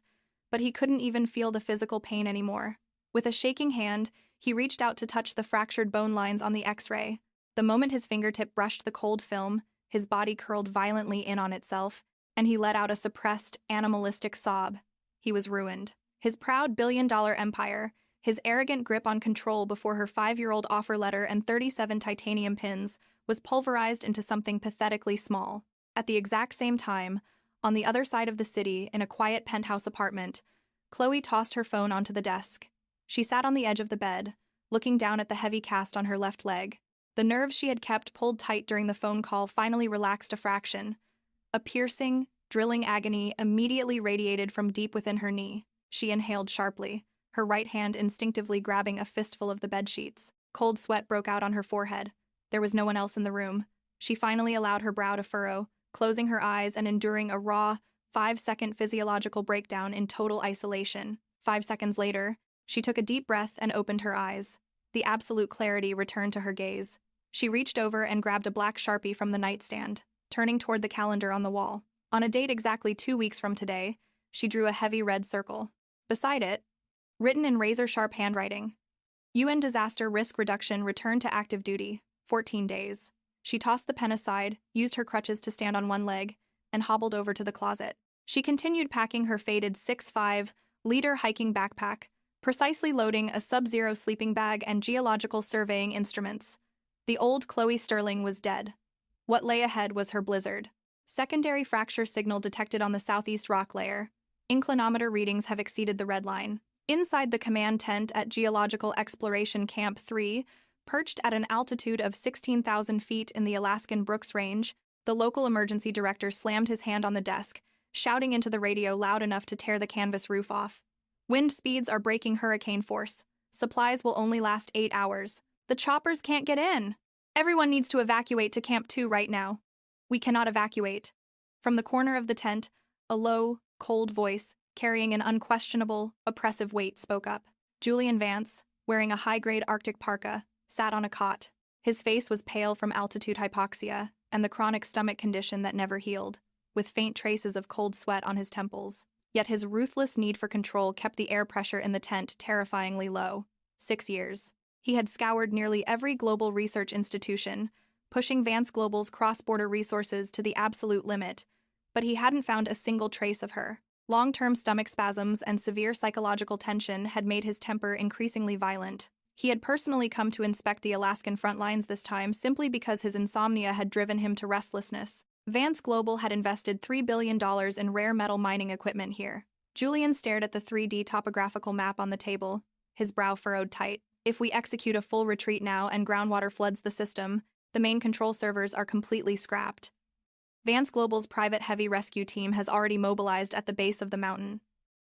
but he couldn't even feel the physical pain anymore. With a shaking hand, he reached out to touch the fractured bone lines on the X-ray. The moment his fingertip brushed the cold film, his body curled violently in on itself, and he let out a suppressed, animalistic sob. He was ruined. His proud billion-dollar empire, his arrogant grip on control before her 5-year-old offer letter and 37 titanium pins, was pulverized into something pathetically small. At the exact same time, on the other side of the city, in a quiet penthouse apartment, Chloe tossed her phone onto the desk. She sat on the edge of the bed, looking down at the heavy cast on her left leg. The nerves she had kept pulled tight during the phone call finally relaxed a fraction. A piercing, drilling agony immediately radiated from deep within her knee. She inhaled sharply, her right hand instinctively grabbing a fistful of the bedsheets. Cold sweat broke out on her forehead. There was no one else in the room. She finally allowed her brow to furrow, closing her eyes and enduring a raw, 5-second physiological breakdown in total isolation. 5 seconds later, she took a deep breath and opened her eyes. The absolute clarity returned to her gaze. She reached over and grabbed a black Sharpie from the nightstand, turning toward the calendar on the wall. On a date exactly 2 weeks from today, she drew a heavy red circle. Beside it, written in razor-sharp handwriting, UN Disaster Risk Reduction returned to active duty, 14 days. She tossed the pen aside, used her crutches to stand on one leg, and hobbled over to the closet. She continued packing her faded 6.5-liter hiking backpack, precisely loading a sub-zero sleeping bag and geological surveying instruments. The old Chloe Sterling was dead. What lay ahead was her blizzard. Secondary fracture signal detected on the southeast rock layer. Inclinometer readings have exceeded the red line. Inside the command tent at Geological Exploration Camp 3, perched at an altitude of 16,000 feet in the Alaskan Brooks Range, the local emergency director slammed his hand on the desk, shouting into the radio loud enough to tear the canvas roof off. Wind speeds are breaking hurricane force. Supplies will only last 8 hours. The choppers can't get in. Everyone needs to evacuate to Camp 2 right now. We cannot evacuate. From the corner of the tent, a low, cold voice, carrying an unquestionable, oppressive weight, spoke up. Julian Vance, wearing a high-grade Arctic parka, sat on a cot. His face was pale from altitude hypoxia and the chronic stomach condition that never healed, with faint traces of cold sweat on his temples. Yet his ruthless need for control kept the air pressure in the tent terrifyingly low. 6 years. He had scoured nearly every global research institution, pushing Vance Global's cross-border resources to the absolute limit, but he hadn't found a single trace of her. Long-term stomach spasms and severe psychological tension had made his temper increasingly violent. He had personally come to inspect the Alaskan front lines this time simply because his insomnia had driven him to restlessness. Vance Global had invested $3 billion in rare metal mining equipment here. Julian stared at the 3D topographical map on the table, his brow furrowed tight. If we execute a full retreat now and groundwater floods the system, the main control servers are completely scrapped. Vance Global's private heavy rescue team has already mobilized at the base of the mountain.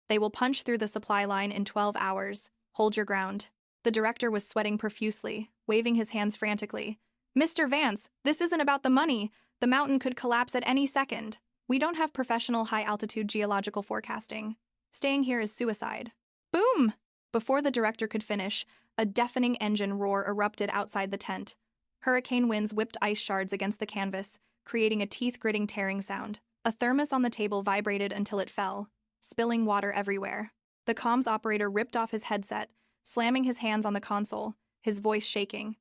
They will punch through the supply line in 12 hours. Hold your ground. The director was sweating profusely, waving his hands frantically. Mr. Vance, this isn't about the money. The mountain could collapse at any second. We don't have professional high-altitude geological forecasting. Staying here is suicide. Boom! Before the director could finish, a deafening engine roar erupted outside the tent. Hurricane winds whipped ice shards against the canvas, creating a teeth-gritting tearing sound. A thermos on the table vibrated until it fell, spilling water everywhere. The comms operator ripped off his headset, slamming his hands on the console, his voice shaking.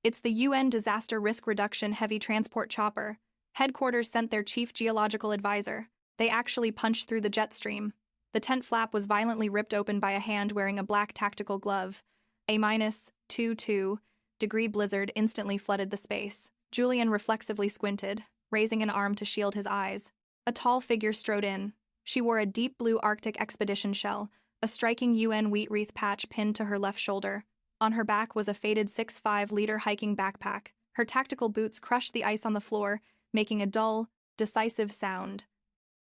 It's the UN Disaster Risk Reduction Heavy Transport Chopper. Headquarters sent their chief geological advisor. They actually punched through the jet stream. The tent flap was violently ripped open by a hand wearing a black tactical glove. A -22-degree blizzard instantly flooded the space. Julian reflexively squinted, raising an arm to shield his eyes. A tall figure strode in. She wore a deep blue Arctic expedition shell, a striking UN wheat wreath patch pinned to her left shoulder. On her back was a faded 6'5" hiking backpack. Her tactical boots crushed the ice on the floor, making a dull, decisive sound.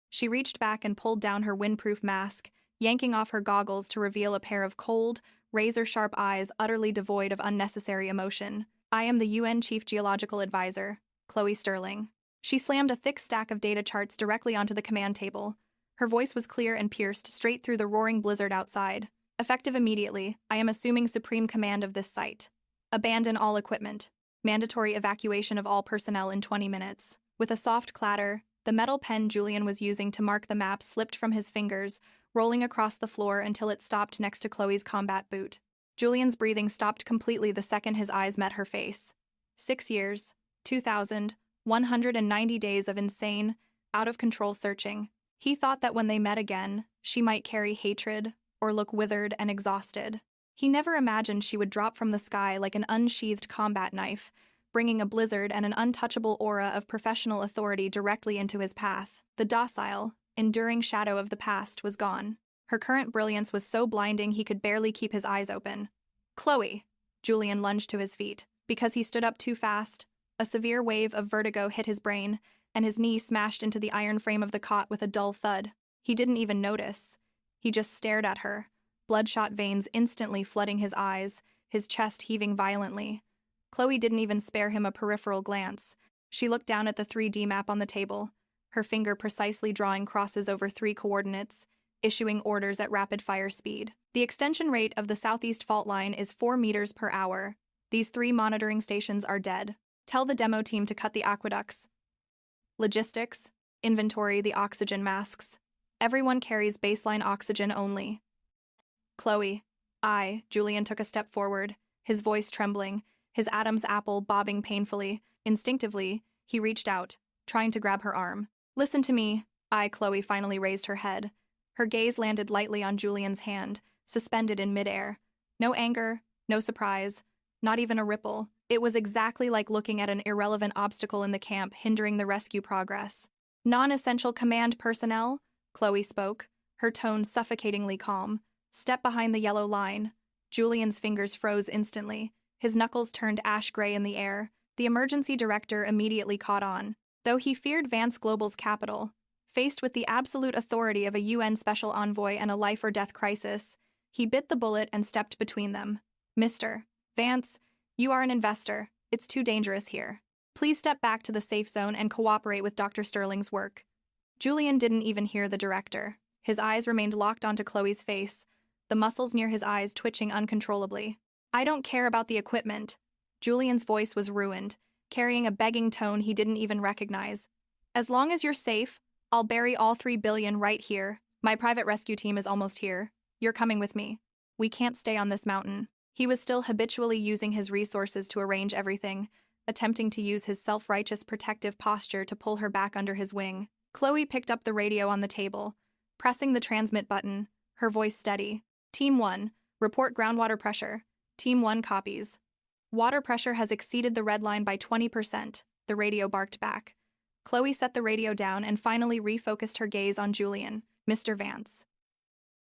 She reached back and pulled down her windproof mask, yanking off her goggles to reveal a pair of cold, razor-sharp eyes utterly devoid of unnecessary emotion. I am the UN Chief Geological Advisor, Chloe Sterling. She slammed a thick stack of data charts directly onto the command table. Her voice was clear and pierced straight through the roaring blizzard outside. Effective immediately, I am assuming supreme command of this site. Abandon all equipment. Mandatory evacuation of all personnel in 20 minutes. With a soft clatter, the metal pen Julian was using to mark the map slipped from his fingers, rolling across the floor until it stopped next to Chloe's combat boot. Julian's breathing stopped completely the second his eyes met her face. 6 years, 2,190 days of insane, out-of-control searching. He thought that when they met again, she might carry hatred or look withered and exhausted. He never imagined she would drop from the sky like an unsheathed combat knife, bringing a blizzard and an untouchable aura of professional authority directly into his path. The docile, enduring shadow of the past was gone. Her current brilliance was so blinding he could barely keep his eyes open. Chloe! Julian lunged to his feet. Because he stood up too fast, a severe wave of vertigo hit his brain, and his knee smashed into the iron frame of the cot with a dull thud. He didn't even notice. He just stared at her, bloodshot veins instantly flooding his eyes, his chest heaving violently. Chloe didn't even spare him a peripheral glance. She looked down at the 3D map on the table, her finger precisely drawing crosses over 3 coordinates, issuing orders at rapid-fire speed. The extension rate of the southeast fault line is 4 meters per hour. These 3 monitoring stations are dead. Tell the demo team to cut the aqueducts. Logistics, inventory the oxygen masks. Everyone carries baseline oxygen only. Chloe. Julian took a step forward, his voice trembling, his Adam's apple bobbing painfully. Instinctively, he reached out, trying to grab her arm. Listen to me. Chloe finally raised her head. Her gaze landed lightly on Julian's hand, suspended in midair. No anger, no surprise, not even a ripple. It was exactly like looking at an irrelevant obstacle in the camp hindering the rescue progress. Non-essential command personnel? Chloe spoke, her tone suffocatingly calm. Step behind the yellow line. Julian's fingers froze instantly. His knuckles turned ash-gray in the air. The emergency director immediately caught on. Though he feared Vance Global's capital, faced with the absolute authority of a UN special envoy and a life-or-death crisis, he bit the bullet and stepped between them. Mr. Vance, you are an investor. It's too dangerous here. Please step back to the safe zone and cooperate with Dr. Sterling's work. Julian didn't even hear the director. His eyes remained locked onto Chloe's face, the muscles near his eyes twitching uncontrollably. I don't care about the equipment. Julian's voice was ruined, carrying a begging tone he didn't even recognize. As long as you're safe, I'll bury all 3 billion right here. My private rescue team is almost here. You're coming with me. We can't stay on this mountain. He was still habitually using his resources to arrange everything, attempting to use his self-righteous protective posture to pull her back under his wing. Chloe picked up the radio on the table, pressing the transmit button, her voice steady. Team 1, report groundwater pressure. Team 1 copies. Water pressure has exceeded the red line by 20%, the radio barked back. Chloe set the radio down and finally refocused her gaze on Julian, Mr. Vance.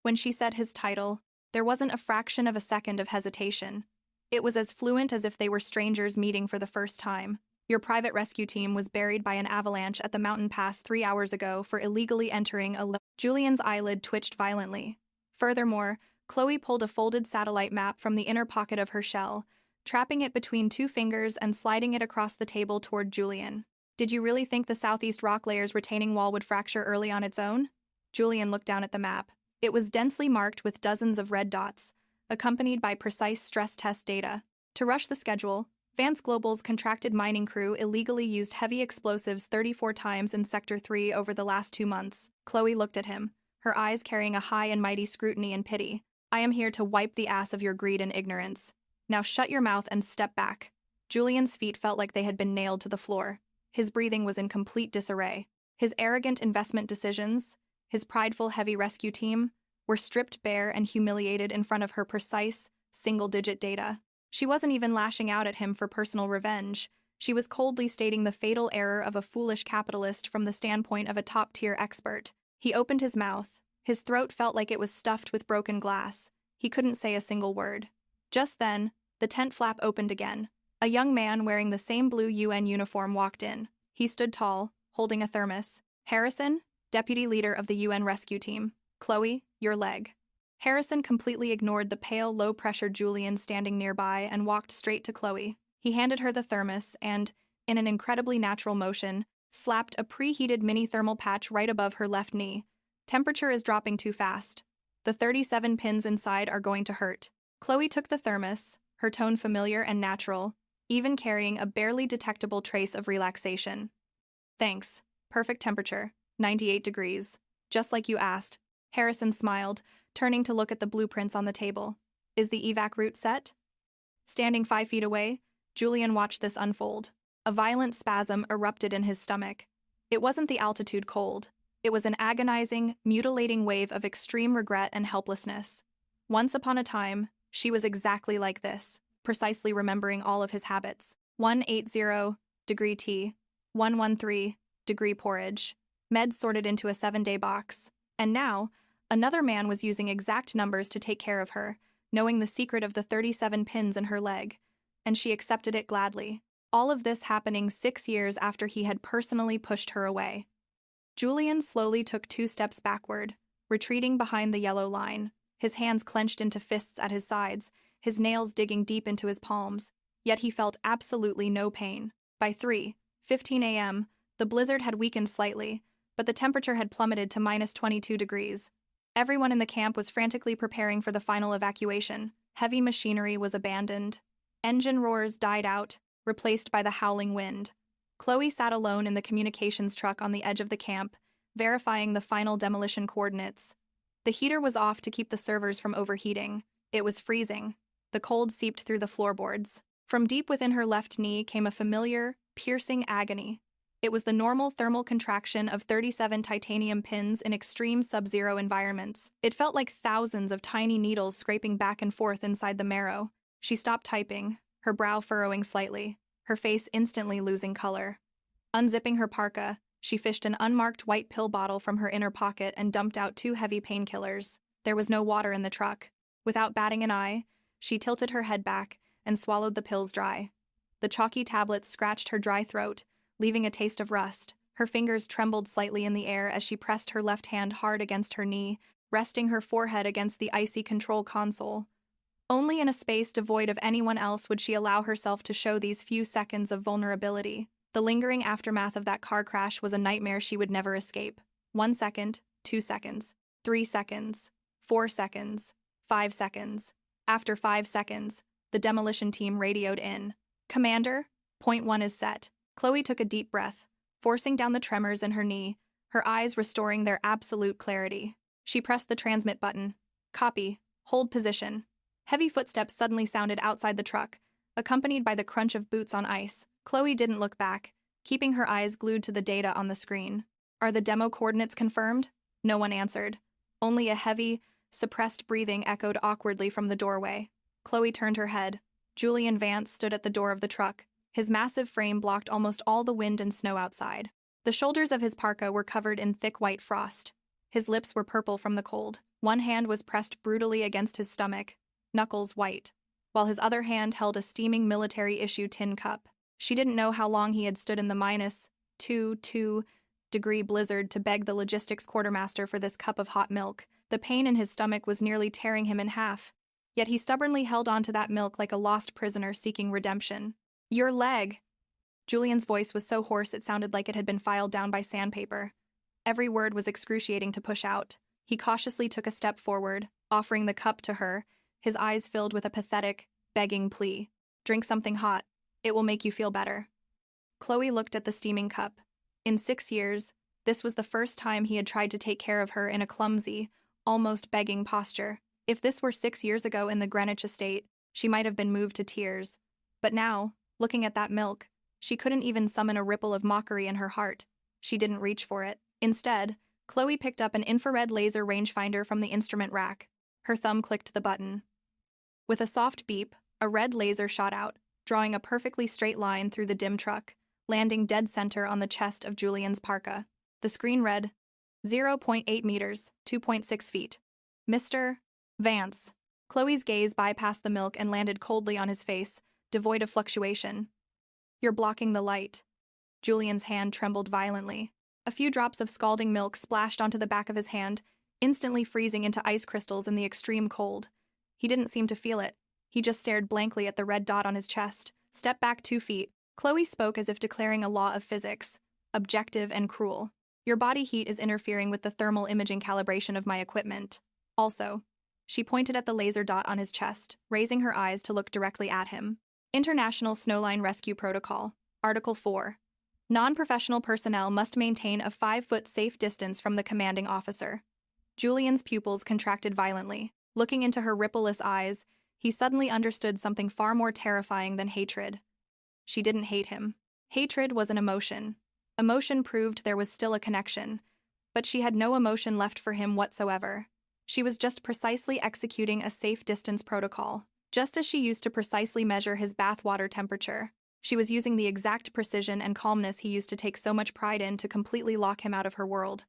When she said his title, there wasn't a fraction of a second of hesitation. It was as fluent as if they were strangers meeting for the first time. Your private rescue team was buried by an avalanche at the mountain pass 3 hours ago for illegally entering a... Julian's eyelid twitched violently. Furthermore, Chloe pulled a folded satellite map from the inner pocket of her shell, trapping it between two fingers and sliding it across the table toward Julian. Did you really think the southeast rock layer's retaining wall would fracture early on its own? Julian looked down at the map. It was densely marked with dozens of red dots, accompanied by precise stress test data. To rush the schedule, Vance Global's contracted mining crew illegally used heavy explosives 34 times in Sector 3 over the last 2 months. Chloe looked at him, her eyes carrying a high and mighty scrutiny and pity. I am here to wipe the ass of your greed and ignorance. Now shut your mouth and step back. Julian's feet felt like they had been nailed to the floor. His breathing was in complete disarray. His arrogant investment decisions, his prideful heavy rescue team, were stripped bare and humiliated in front of her precise, single-digit data. She wasn't even lashing out at him for personal revenge. She was coldly stating the fatal error of a foolish capitalist from the standpoint of a top-tier expert. He opened his mouth. His throat felt like it was stuffed with broken glass. He couldn't say a single word. Just then, the tent flap opened again. A young man wearing the same blue UN uniform walked in. He stood tall, holding a thermos. Harrison, deputy leader of the UN rescue team. Chloe, your leg. Harrison completely ignored the pale, low-pressure Julian standing nearby and walked straight to Chloe. He handed her the thermos and, in an incredibly natural motion, slapped a preheated mini-thermal patch right above her left knee. Temperature is dropping too fast. The 37 pins inside are going to hurt. Chloe took the thermos, her tone familiar and natural, even carrying a barely detectable trace of relaxation. Thanks. Perfect temperature. 98 degrees. Just like you asked. Harrison smiled, turning to look at the blueprints on the table. Is the evac route set? Standing 5 feet away, Julian watched this unfold. A violent spasm erupted in his stomach. It wasn't the altitude cold. It was an agonizing, mutilating wave of extreme regret and helplessness. Once upon a time, she was exactly like this, precisely remembering all of his habits. 180 degree tea, 113 degree porridge, meds sorted into a 7-day box. And now, another man was using exact numbers to take care of her, knowing the secret of the 37 pins in her leg, and she accepted it gladly. All of this happening 6 years after he had personally pushed her away. Julian slowly took 2 steps backward, retreating behind the yellow line, his hands clenched into fists at his sides, his nails digging deep into his palms, yet he felt absolutely no pain. By 3:15 a.m., the blizzard had weakened slightly, but the temperature had plummeted to -22 degrees. Everyone in the camp was frantically preparing for the final evacuation. Heavy machinery was abandoned. Engine roars died out, replaced by the howling wind. Chloe sat alone in the communications truck on the edge of the camp, verifying the final demolition coordinates. The heater was off to keep the servers from overheating. It was freezing. The cold seeped through the floorboards. From deep within her left knee came a familiar, piercing agony. It was the normal thermal contraction of 37 titanium pins in extreme sub-zero environments. It felt like thousands of tiny needles scraping back and forth inside the marrow. She stopped typing, her brow furrowing slightly, her face instantly losing color. Unzipping her parka, she fished an unmarked white pill bottle from her inner pocket and dumped out 2 heavy painkillers. There was no water in the truck. Without batting an eye, she tilted her head back and swallowed the pills dry. The chalky tablets scratched her dry throat, leaving a taste of rust. Her fingers trembled slightly in the air as she pressed her left hand hard against her knee, resting her forehead against the icy control console. Only in a space devoid of anyone else would she allow herself to show these few seconds of vulnerability. The lingering aftermath of that car crash was a nightmare she would never escape. 1 second, 2 seconds, 3 seconds, 4 seconds, 5 seconds. After 5 seconds, the demolition team radioed in. Commander, point 1 is set. Chloe took a deep breath, forcing down the tremors in her knee, her eyes restoring their absolute clarity. She pressed the transmit button. Copy. Hold position. Heavy footsteps suddenly sounded outside the truck, accompanied by the crunch of boots on ice. Chloe didn't look back, keeping her eyes glued to the data on the screen. Are the demo coordinates confirmed? No one answered. Only a heavy, suppressed breathing echoed awkwardly from the doorway. Chloe turned her head. Julian Vance stood at the door of the truck. His massive frame blocked almost all the wind and snow outside. The shoulders of his parka were covered in thick white frost. His lips were purple from the cold. One hand was pressed brutally against his stomach, knuckles white, while his other hand held a steaming military-issue tin cup. She didn't know how long he had stood in the -2 degree blizzard to beg the logistics quartermaster for this cup of hot milk. The pain in his stomach was nearly tearing him in half. Yet he stubbornly held on to that milk like a lost prisoner seeking redemption. Your leg! Julian's voice was so hoarse it sounded like it had been filed down by sandpaper. Every word was excruciating to push out. He cautiously took a step forward, offering the cup to her, his eyes filled with a pathetic, begging plea. Drink something hot. It will make you feel better. Chloe looked at the steaming cup. In 6 years, this was the first time he had tried to take care of her in a clumsy, almost begging posture. If this were 6 years ago in the Greenwich estate, she might have been moved to tears. But now, looking at that milk, she couldn't even summon a ripple of mockery in her heart. She didn't reach for it. Instead, Chloe picked up an infrared laser rangefinder from the instrument rack. Her thumb clicked the button. With a soft beep, a red laser shot out, drawing a perfectly straight line through the dim truck, landing dead center on the chest of Julian's parka. The screen read, 0.8 meters, 2.6 feet. Mr. Vance. Chloe's gaze bypassed the milk and landed coldly on his face, devoid of fluctuation. You're blocking the light. Julian's hand trembled violently. A few drops of scalding milk splashed onto the back of his hand, instantly freezing into ice crystals in the extreme cold. He didn't seem to feel it. He just stared blankly at the red dot on his chest. Step back 2 feet. Chloe spoke as if declaring a law of physics, objective and cruel. Your body heat is interfering with the thermal imaging calibration of my equipment. Also, she pointed at the laser dot on his chest, raising her eyes to look directly at him. International Snowline Rescue Protocol, Article 4. Non-professional personnel must maintain a 5-foot safe distance from the commanding officer. Julian's pupils contracted violently. Looking into her rippleless eyes, he suddenly understood something far more terrifying than hatred. She didn't hate him. Hatred was an emotion. Emotion proved there was still a connection, but she had no emotion left for him whatsoever. She was just precisely executing a safe distance protocol, just as she used to precisely measure his bathwater temperature. She was using the exact precision and calmness he used to take so much pride in to completely lock him out of her world.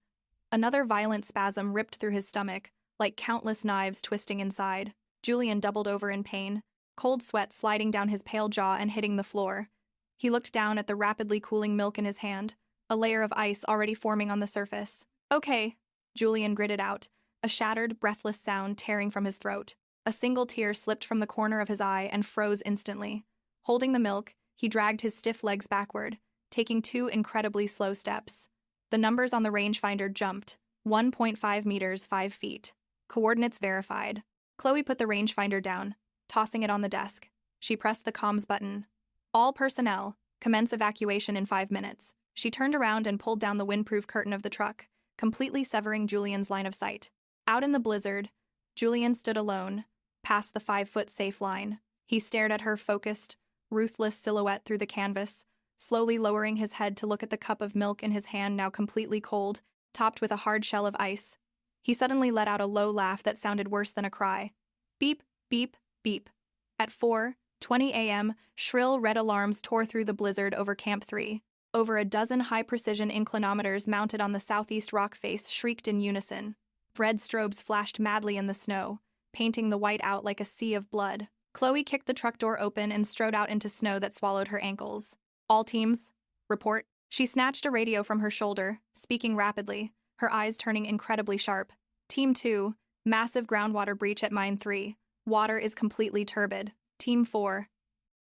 Another violent spasm ripped through his stomach, like countless knives twisting inside. Julian doubled over in pain, cold sweat sliding down his pale jaw and hitting the floor. He looked down at the rapidly cooling milk in his hand, a layer of ice already forming on the surface. Okay, Julian gritted out, a shattered, breathless sound tearing from his throat. A single tear slipped from the corner of his eye and froze instantly. Holding the milk, he dragged his stiff legs backward, taking 2 incredibly slow steps. The numbers on the rangefinder jumped. 1.5 meters, 5 feet. Coordinates verified. Chloe put the rangefinder down, tossing it on the desk. She pressed the comms button. All personnel, commence evacuation in 5 minutes. She turned around and pulled down the windproof curtain of the truck, completely severing Julian's line of sight. Out in the blizzard, Julian stood alone, past the 5-foot safe line. He stared at her focused, ruthless silhouette through the canvas, slowly lowering his head to look at the cup of milk in his hand now completely cold, topped with a hard shell of ice. He suddenly let out a low laugh that sounded worse than a cry. Beep, beep, beep. At 4:20 a.m., shrill red alarms tore through the blizzard over Camp 3. Over a dozen high-precision inclinometers mounted on the southeast rock face shrieked in unison. Red strobes flashed madly in the snow, painting the white out like a sea of blood. Chloe kicked the truck door open and strode out into snow that swallowed her ankles. All teams, report. She snatched a radio from her shoulder, speaking rapidly, her eyes turning incredibly sharp. Team 2, massive groundwater breach at Mine 3. Water is completely turbid. Team 4.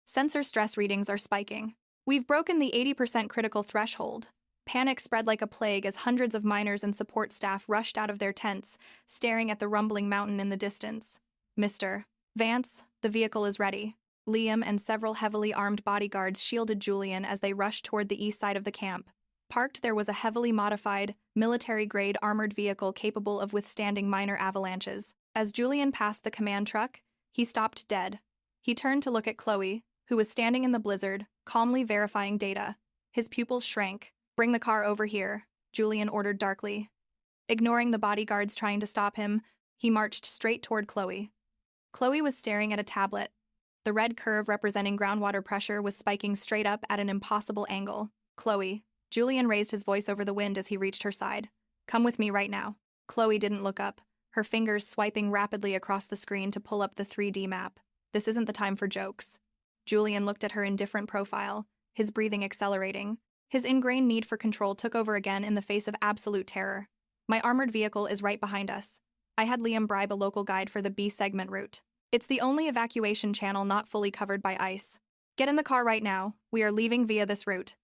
Sensor stress readings are spiking. We've broken the 80% critical threshold. Panic spread like a plague as hundreds of miners and support staff rushed out of their tents, staring at the rumbling mountain in the distance. Mr. Vance, the vehicle is ready. Liam and several heavily armed bodyguards shielded Julian as they rushed toward the east side of the camp. Parked there was a heavily modified, military-grade armored vehicle capable of withstanding minor avalanches. As Julian passed the command truck, he stopped dead. He turned to look at Chloe, who was standing in the blizzard, calmly verifying data. His pupils shrank. Bring the car over here, Julian ordered darkly. Ignoring the bodyguards trying to stop him, he marched straight toward Chloe. Chloe was staring at a tablet. The red curve representing groundwater pressure was spiking straight up at an impossible angle. Chloe. Julian raised his voice over the wind as he reached her side. Come with me right now. Chloe didn't look up, her fingers swiping rapidly across the screen to pull up the 3D map. This isn't the time for jokes. Julian looked at her indifferent profile, his breathing accelerating. His ingrained need for control took over again in the face of absolute terror. My armored vehicle is right behind us. I had Liam bribe a local guide for the B segment route. It's the only evacuation channel not fully covered by ice. Get in the car right now. We are leaving via this route.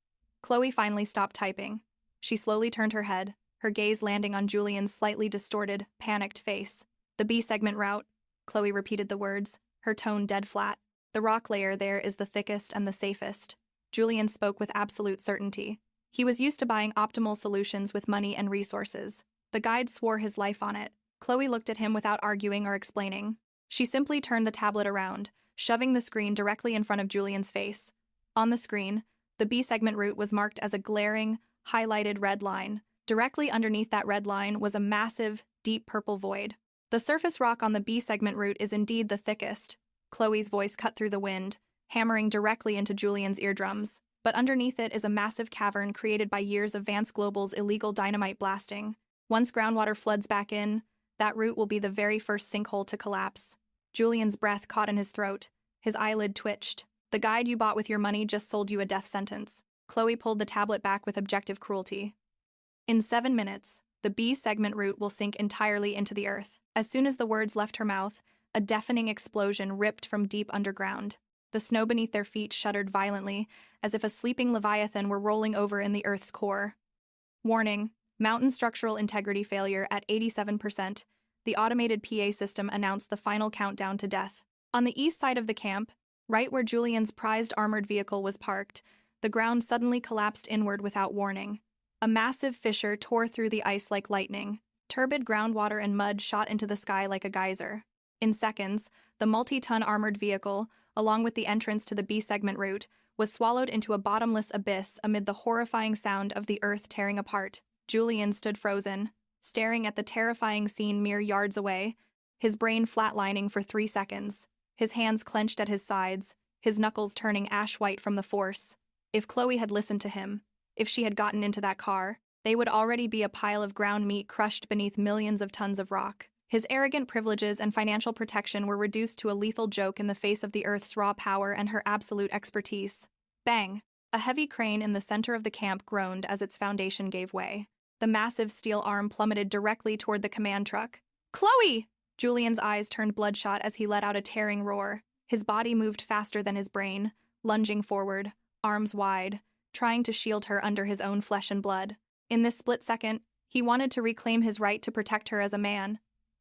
Chloe finally stopped typing. She slowly turned her head, her gaze landing on Julian's slightly distorted, panicked face. The B segment route. Chloe repeated the words, her tone dead flat. The rock layer there is the thickest and the safest. Julian spoke with absolute certainty. He was used to buying optimal solutions with money and resources. The guide swore his life on it. Chloe looked at him without arguing or explaining. She simply turned the tablet around, shoving the screen directly in front of Julian's face. On the screen, the B segment route was marked as a glaring, highlighted red line. Directly underneath that red line was a massive, deep purple void. The surface rock on the B segment route is indeed the thickest. Chloe's voice cut through the wind, hammering directly into Julian's eardrums. But underneath it is a massive cavern created by years of Vance Global's illegal dynamite blasting. Once groundwater floods back in, that route will be the very first sinkhole to collapse. Julian's breath caught in his throat. His eyelid twitched. The guide you bought with your money just sold you a death sentence. Chloe pulled the tablet back with objective cruelty. In 7 minutes, the B segment route will sink entirely into the earth. As soon as the words left her mouth, a deafening explosion ripped from deep underground. The snow beneath their feet shuddered violently, as if a sleeping leviathan were rolling over in the earth's core. Warning: mountain structural integrity failure at 87%. The automated PA system announced the final countdown to death. On the east side of the camp, right where Julian's prized armored vehicle was parked, the ground suddenly collapsed inward without warning. A massive fissure tore through the ice like lightning. Turbid groundwater and mud shot into the sky like a geyser. In seconds, the multi-ton armored vehicle, along with the entrance to the B segment route, was swallowed into a bottomless abyss amid the horrifying sound of the earth tearing apart. Julian stood frozen, staring at the terrifying scene mere yards away, his brain flatlining for 3 seconds, his hands clenched at his sides, his knuckles turning ash-white from the force. If Chloe had listened to him, if she had gotten into that car, they would already be a pile of ground meat crushed beneath millions of tons of rock. His arrogant privileges and financial protection were reduced to a lethal joke in the face of the Earth's raw power and her absolute expertise. Bang! A heavy crane in the center of the camp groaned as its foundation gave way. The massive steel arm plummeted directly toward the command truck. Chloe! Julian's eyes turned bloodshot as he let out a tearing roar. His body moved faster than his brain, lunging forward, arms wide, trying to shield her under his own flesh and blood. In this split second, he wanted to reclaim his right to protect her as a man,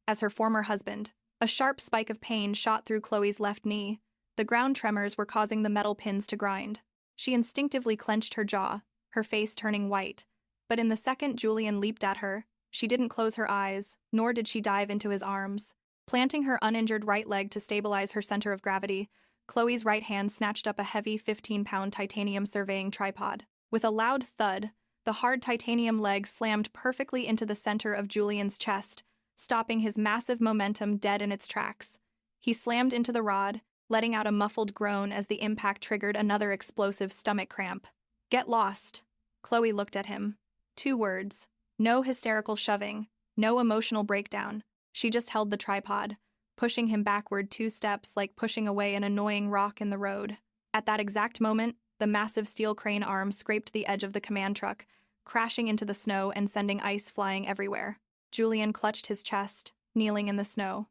as her former husband. A sharp spike of pain shot through Chloe's left knee. The ground tremors were causing the metal pins to grind. She instinctively clenched her jaw, her face turning white. But in the second Julian leaped at her, she didn't close her eyes, nor did she dive into his arms. Planting her uninjured right leg to stabilize her center of gravity, Chloe's right hand snatched up a heavy 15-pound titanium surveying tripod. With a loud thud, the hard titanium leg slammed perfectly into the center of Julian's chest, stopping his massive momentum dead in its tracks. He slammed into the rod, letting out a muffled groan as the impact triggered another explosive stomach cramp. Get lost. Chloe looked at him. 2 words. No hysterical shoving, no emotional breakdown. She just held the tripod, pushing him backward 2 steps like pushing away an annoying rock in the road. At that exact moment, the massive steel crane arm scraped the edge of the command truck, crashing into the snow and sending ice flying everywhere. Julian clutched his chest, kneeling in the snow.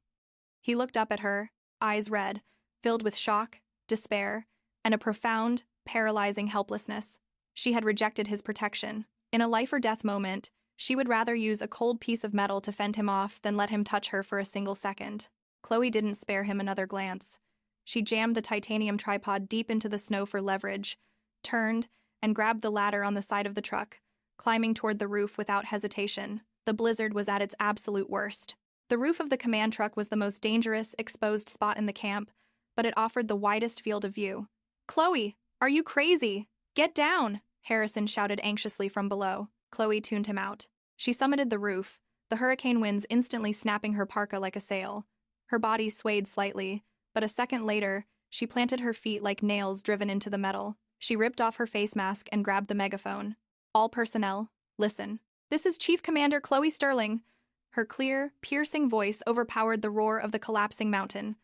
He looked up at her, eyes red, filled with shock, despair, and a profound, paralyzing helplessness. She had rejected his protection. In a life-or-death moment, she would rather use a cold piece of metal to fend him off than let him touch her for a single second. Chloe didn't spare him another glance. She jammed the titanium tripod deep into the snow for leverage, turned, and grabbed the ladder on the side of the truck, climbing toward the roof without hesitation. The blizzard was at its absolute worst. The roof of the command truck was the most dangerous, exposed spot in the camp, but it offered the widest field of view. Chloe, are you crazy? Get down! Harrison shouted anxiously from below. Chloe tuned him out. She summited the roof, the hurricane winds instantly snapping her parka like a sail. Her body swayed slightly, but a second later, she planted her feet like nails driven into the metal. She ripped off her face mask and grabbed the megaphone. All personnel, listen. This is Chief Commander Chloe Sterling. Her clear, piercing voice overpowered the roar of the collapsing mountain.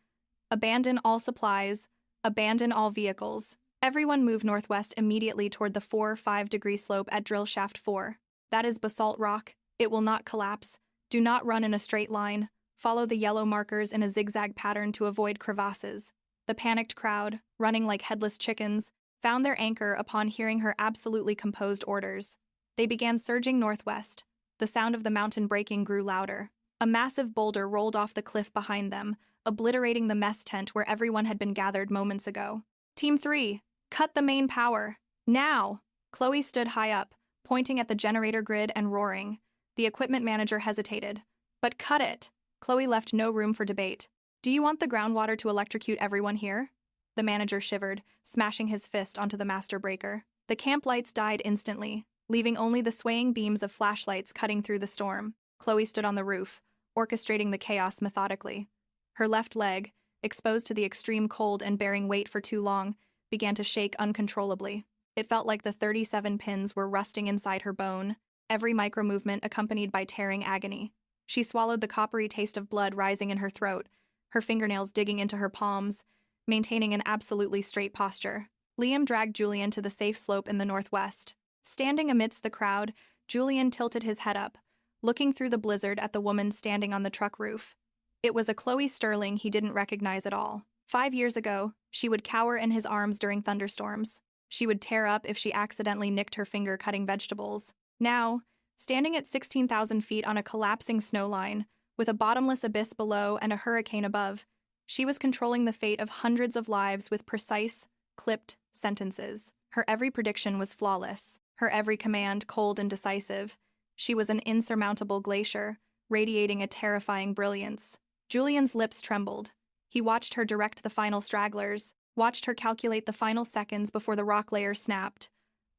Abandon all supplies. Abandon all vehicles. Everyone move northwest immediately toward the 4-5-degree slope at drill shaft 4. That is basalt rock. It will not collapse. Do not run in a straight line. Follow the yellow markers in a zigzag pattern to avoid crevasses. The panicked crowd, running like headless chickens, found their anchor upon hearing her absolutely composed orders. They began surging northwest. The sound of the mountain breaking grew louder. A massive boulder rolled off the cliff behind them, obliterating the mess tent where everyone had been gathered moments ago. Team 3, cut the main power. Now! Chloe stood high up, pointing at the generator grid and roaring. The equipment manager hesitated. But cut it! Chloe left no room for debate. Do you want the groundwater to electrocute everyone here? The manager shivered, smashing his fist onto the master breaker. The camp lights died instantly, leaving only the swaying beams of flashlights cutting through the storm. Chloe stood on the roof, orchestrating the chaos methodically. Her left leg, exposed to the extreme cold and bearing weight for too long, began to shake uncontrollably. It felt like the 37 pins were rusting inside her bone, every micro-movement accompanied by tearing agony. She swallowed the coppery taste of blood rising in her throat, her fingernails digging into her palms, maintaining an absolutely straight posture. Liam dragged Julian to the safe slope in the northwest. Standing amidst the crowd, Julian tilted his head up, looking through the blizzard at the woman standing on the truck roof. It was a Chloe Sterling he didn't recognize at all. 5 years ago, she would cower in his arms during thunderstorms. She would tear up if she accidentally nicked her finger cutting vegetables. Now, standing at 16,000 feet on a collapsing snow line, with a bottomless abyss below and a hurricane above, she was controlling the fate of hundreds of lives with precise, clipped sentences. Her every prediction was flawless, her every command cold and decisive. She was an insurmountable glacier, radiating a terrifying brilliance. Julian's lips trembled. He watched her direct the final stragglers, watched her calculate the final seconds before the rock layer snapped,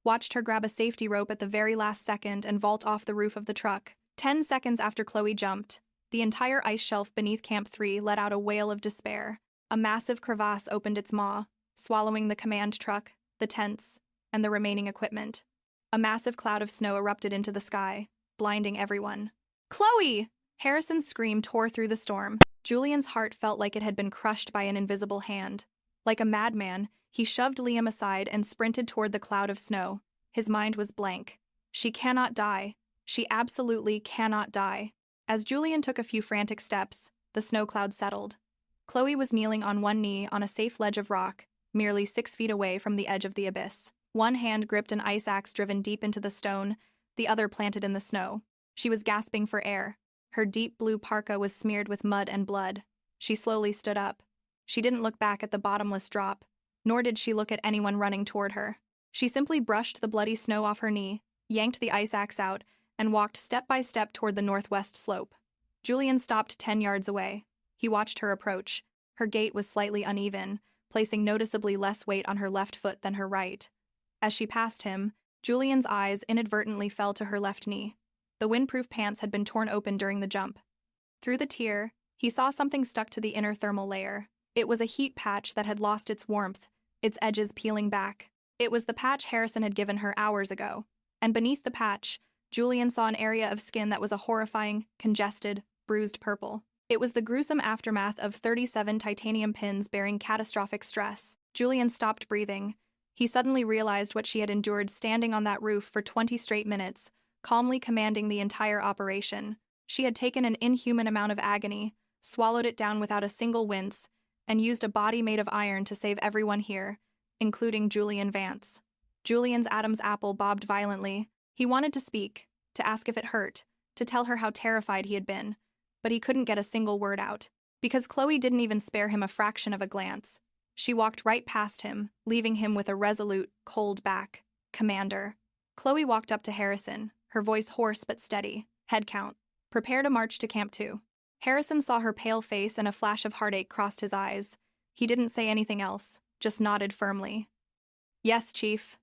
watched her grab a safety rope at the very last second and vault off the roof of the truck. 10 seconds after Chloe jumped, the entire ice shelf beneath Camp 3 let out a wail of despair. A massive crevasse opened its maw, swallowing the command truck, the tents, and the remaining equipment. A massive cloud of snow erupted into the sky, blinding everyone. Chloe! Harrison's scream tore through the storm. Julian's heart felt like it had been crushed by an invisible hand. Like a madman, he shoved Liam aside and sprinted toward the cloud of snow. His mind was blank. She cannot die. She absolutely cannot die. As Julian took a few frantic steps, the snow cloud settled. Chloe was kneeling on one knee on a safe ledge of rock, merely 6 feet away from the edge of the abyss. One hand gripped an ice axe driven deep into the stone, the other planted in the snow. She was gasping for air. Her deep blue parka was smeared with mud and blood. She slowly stood up. She didn't look back at the bottomless drop, nor did she look at anyone running toward her. She simply brushed the bloody snow off her knee, yanked the ice axe out, and walked step by step toward the northwest slope. Julian stopped 10 yards away. He watched her approach. Her gait was slightly uneven, placing noticeably less weight on her left foot than her right. As she passed him, Julian's eyes inadvertently fell to her left knee. The windproof pants had been torn open during the jump. Through the tear, he saw something stuck to the inner thermal layer. It was a heat patch that had lost its warmth, its edges peeling back. It was the patch Harrison had given her hours ago. And beneath the patch, Julian saw an area of skin that was a horrifying, congested, bruised purple. It was the gruesome aftermath of 37 titanium pins bearing catastrophic stress. Julian stopped breathing. He suddenly realized what she had endured standing on that roof for 20 straight minutes, calmly commanding the entire operation. She had taken an inhuman amount of agony, swallowed it down without a single wince, and used a body made of iron to save everyone here, including Julian Vance. Julian's Adam's apple bobbed violently. He wanted to speak, to ask if it hurt, to tell her how terrified he had been, but he couldn't get a single word out, because Chloe didn't even spare him a fraction of a glance. She walked right past him, leaving him with a resolute, cold back. Commander. Chloe walked up to Harrison, her voice hoarse but steady. Head count. Prepare to march to Camp 2. Harrison saw her pale face and a flash of heartache crossed his eyes. He didn't say anything else, just nodded firmly. Yes, Chief.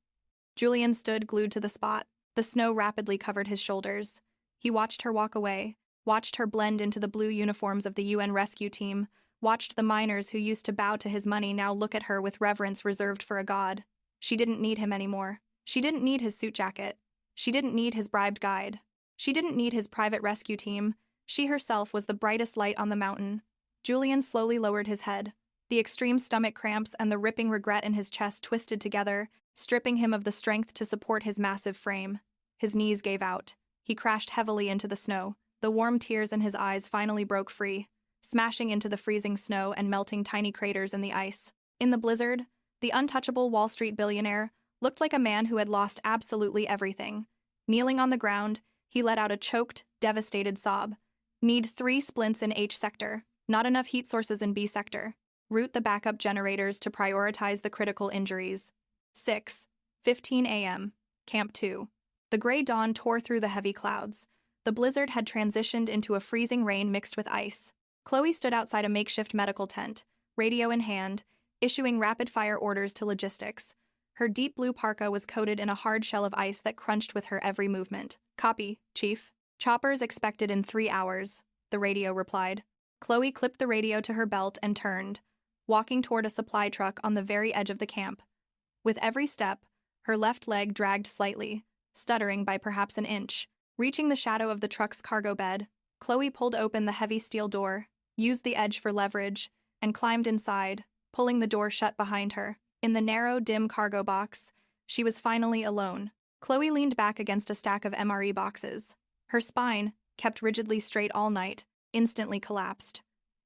Julian stood glued to the spot. The snow rapidly covered his shoulders. He watched her walk away, watched her blend into the blue uniforms of the UN rescue team, watched the miners who used to bow to his money now look at her with reverence reserved for a god. She didn't need him anymore. She didn't need his suit jacket. She didn't need his bribed guide. She didn't need his private rescue team. She herself was the brightest light on the mountain. Julian slowly lowered his head. The extreme stomach cramps and the ripping regret in his chest twisted together, stripping him of the strength to support his massive frame. His knees gave out. He crashed heavily into the snow, The warm tears in his eyes finally broke free, smashing into the freezing snow and melting tiny craters in the ice. In the blizzard, the untouchable Wall Street billionaire looked like a man who had lost absolutely everything. Kneeling on the ground, he let out a choked, devastated sob. Need 3 splints in H sector, not enough heat sources in B sector. Route the backup generators to prioritize the critical injuries. 6:15 a.m. Camp 2. The gray dawn tore through the heavy clouds. The blizzard had transitioned into a freezing rain mixed with ice. Chloe stood outside a makeshift medical tent, radio in hand, issuing rapid-fire orders to logistics. Her deep blue parka was coated in a hard shell of ice that crunched with her every movement. Copy, Chief. Choppers expected in 3 hours, the radio replied. Chloe clipped the radio to her belt and turned, walking toward a supply truck on the very edge of the camp. With every step, her left leg dragged slightly, stuttering by perhaps an inch. Reaching the shadow of the truck's cargo bed, Chloe pulled open the heavy steel door, used the edge for leverage, and climbed inside, pulling the door shut behind her. In the narrow, dim cargo box, she was finally alone. Chloe leaned back against a stack of MRE boxes. Her spine, kept rigidly straight all night, instantly collapsed.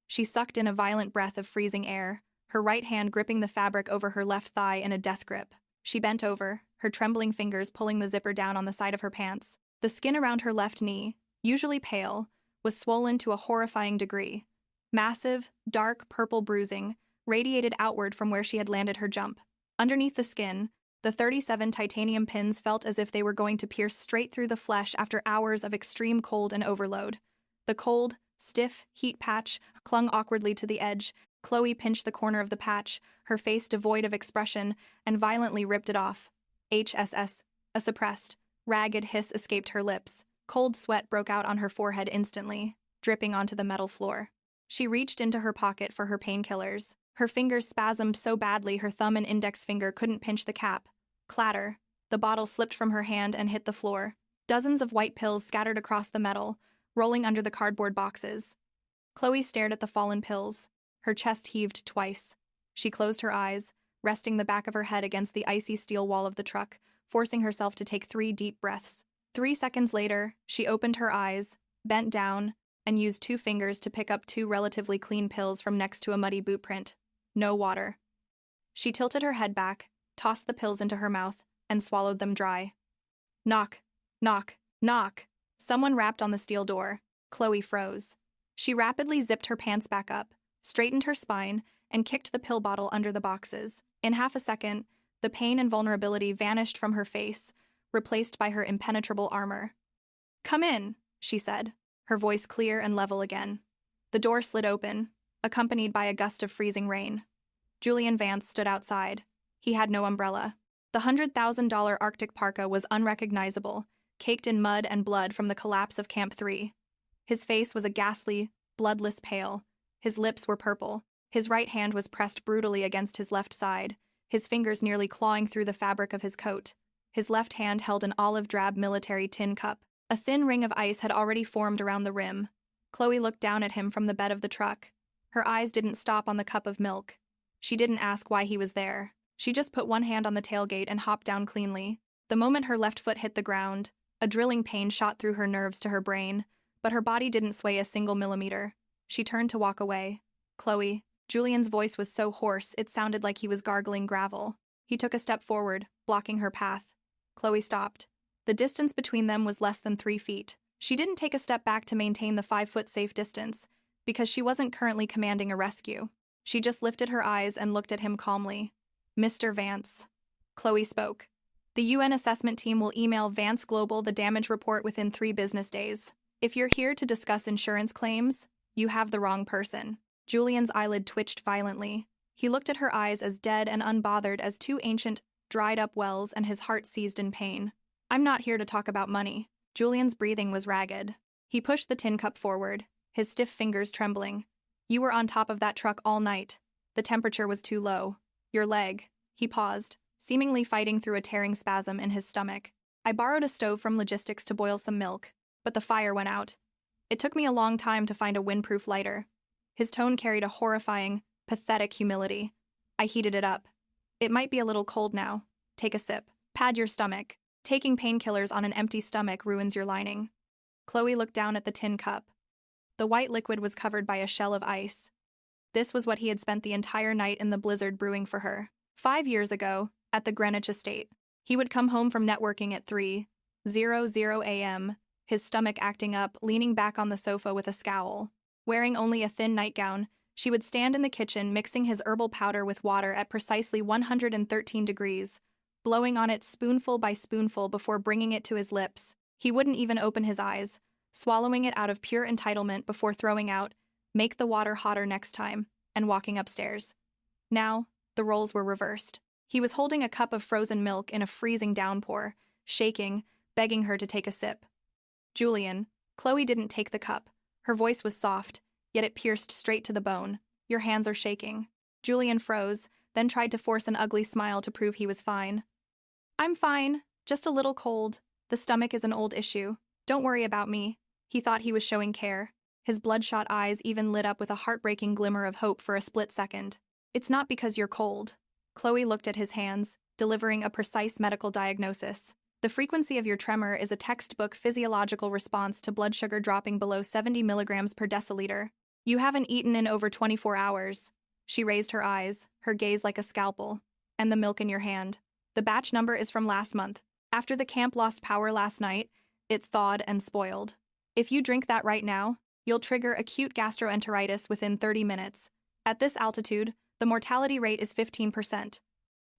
She sucked in a violent breath of freezing air, her right hand gripping the fabric over her left thigh in a death grip. She bent over, her trembling fingers pulling the zipper down on the side of her pants. The skin around her left knee, usually pale, was swollen to a horrifying degree. Massive, dark purple bruising radiated outward from where she had landed her jump. Underneath the skin, the 37 titanium pins felt as if they were going to pierce straight through the flesh after hours of extreme cold and overload. The cold, stiff heat patch clung awkwardly to the edge. Chloe pinched the corner of the patch, her face devoid of expression, and violently ripped it off. HSS. A suppressed, ragged hiss escaped her lips. Cold sweat broke out on her forehead instantly, dripping onto the metal floor. She reached into her pocket for her painkillers. Her fingers spasmed so badly her thumb and index finger couldn't pinch the cap. Clatter. The bottle slipped from her hand and hit the floor. Dozens of white pills scattered across the metal, rolling under the cardboard boxes. Chloe stared at the fallen pills. Her chest heaved twice. She closed her eyes, resting the back of her head against the icy steel wall of the truck, forcing herself to take 3 deep breaths. 3 seconds later, she opened her eyes, bent down, and used 2 fingers to pick up 2 relatively clean pills from next to a muddy boot print. No water. She tilted her head back, tossed the pills into her mouth, and swallowed them dry. Knock, knock, knock. Someone rapped on the steel door. Chloe froze. She rapidly zipped her pants back up, straightened her spine, and kicked the pill bottle under the boxes. In half a second, the pain and vulnerability vanished from her face, replaced by her impenetrable armor. Come in, she said, her voice clear and level again. The door slid open, accompanied by a gust of freezing rain. Julian Vance stood outside. He had no umbrella. The $100,000 Arctic parka was unrecognizable, caked in mud and blood from the collapse of Camp 3. His face was a ghastly, bloodless pale. His lips were purple. His right hand was pressed brutally against his left side, his fingers nearly clawing through the fabric of his coat. His left hand held an olive-drab military tin cup. A thin ring of ice had already formed around the rim. Chloe looked down at him from the bed of the truck. Her eyes didn't stop on the cup of milk. She didn't ask why he was there. She just put one hand on the tailgate and hopped down cleanly. The moment her left foot hit the ground, a drilling pain shot through her nerves to her brain, but her body didn't sway a single millimeter. She turned to walk away. Chloe. Julian's voice was so hoarse it sounded like he was gargling gravel. He took a step forward, blocking her path. Chloe stopped. The distance between them was less than 3 feet. She didn't take a step back to maintain the 5-foot safe distance, because she wasn't currently commanding a rescue. She just lifted her eyes and looked at him calmly. Mr. Vance. Chloe spoke. The UN assessment team will email Vance Global the damage report within 3 business days. If you're here to discuss insurance claims, you have the wrong person. Julian's eyelid twitched violently. He looked at her eyes as dead and unbothered as 2 ancient, dried-up wells, and his heart seized in pain. I'm not here to talk about money. Julian's breathing was ragged. He pushed the tin cup forward, his stiff fingers trembling. You were on top of that truck all night. The temperature was too low. Your leg. He paused, seemingly fighting through a tearing spasm in his stomach. I borrowed a stove from logistics to boil some milk, but the fire went out. It took me a long time to find a windproof lighter. His tone carried a horrifying, pathetic humility. I heated it up. It might be a little cold now. Take a sip. Pad your stomach. Taking painkillers on an empty stomach ruins your lining. Chloe looked down at the tin cup. The white liquid was covered by a shell of ice. This was what he had spent the entire night in the blizzard brewing for her. 5 years ago, at the Greenwich estate, he would come home from networking at 3:00 a.m., his stomach acting up, leaning back on the sofa with a scowl. Wearing only a thin nightgown, she would stand in the kitchen mixing his herbal powder with water at precisely 113 degrees, blowing on it spoonful by spoonful before bringing it to his lips. He wouldn't even open his eyes, swallowing it out of pure entitlement before throwing out, "Make the water hotter next time," and walking upstairs. Now, the roles were reversed. He was holding a cup of frozen milk in a freezing downpour, shaking, begging her to take a sip. "Julian." Chloe didn't take the cup. Her voice was soft, yet it pierced straight to the bone. "Your hands are shaking." Julian froze, then tried to force an ugly smile to prove he was fine. "I'm fine, just a little cold. The stomach is an old issue. Don't worry about me." He thought he was showing care. His bloodshot eyes even lit up with a heartbreaking glimmer of hope for a split second. "It's not because you're cold." Chloe looked at his hands, delivering a precise medical diagnosis. "The frequency of your tremor is a textbook physiological response to blood sugar dropping below 70 milligrams per deciliter. You haven't eaten in over 24 hours. She raised her eyes, her gaze like a scalpel. "And the milk in your hand. The batch number is from last month. After the camp lost power last night, it thawed and spoiled. If you drink that right now, you'll trigger acute gastroenteritis within 30 minutes. At this altitude, the mortality rate is 15%.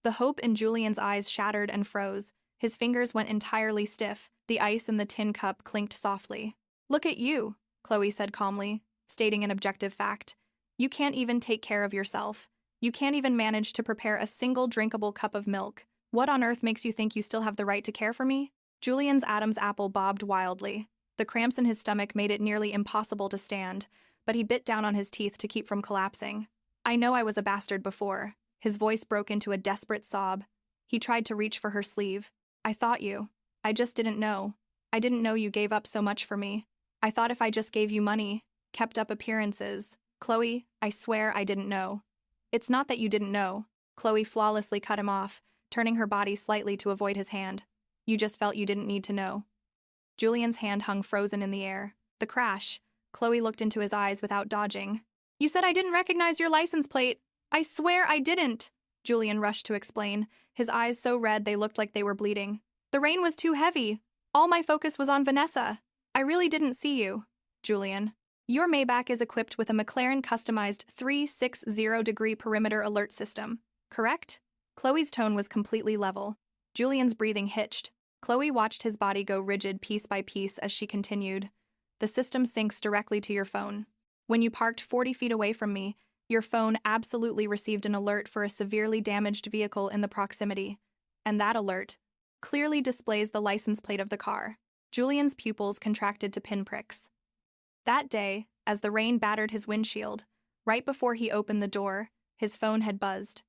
The hope in Julian's eyes shattered and froze. His fingers went entirely stiff. The ice in the tin cup clinked softly. "Look at you," Chloe said calmly, stating an objective fact. "You can't even take care of yourself. You can't even manage to prepare a single drinkable cup of milk. What on earth makes you think you still have the right to care for me?" Julian's Adam's apple bobbed wildly. The cramps in his stomach made it nearly impossible to stand, but he bit down on his teeth to keep from collapsing. "I know I was a bastard before." His voice broke into a desperate sob. He tried to reach for her sleeve. "I thought you. I just didn't know. I didn't know you gave up so much for me. I thought if I just gave you money, kept up appearances." "Chloe, I swear I didn't know." "It's not that you didn't know." Chloe flawlessly cut him off, turning her body slightly to avoid his hand. "You just felt you didn't need to know." Julian's hand hung frozen in the air. The crash. Chloe looked into his eyes without dodging. "You said I didn't recognize your license plate." "I swear I didn't," Julian rushed to explain, his eyes so red they looked like they were bleeding. "The rain was too heavy. All my focus was on Vanessa. I really didn't see you." "Julian, your Maybach is equipped with a McLaren-customized 360-degree perimeter alert system, correct?" Chloe's tone was completely level. Julian's breathing hitched. Chloe watched his body go rigid piece by piece as she continued. "The system syncs directly to your phone. When you parked 40 feet away from me, your phone absolutely received an alert for a severely damaged vehicle in the proximity. And that alert clearly displays the license plate of the car." Julian's pupils contracted to pinpricks. That day, as the rain battered his windshield, right before he opened the door, his phone had buzzed.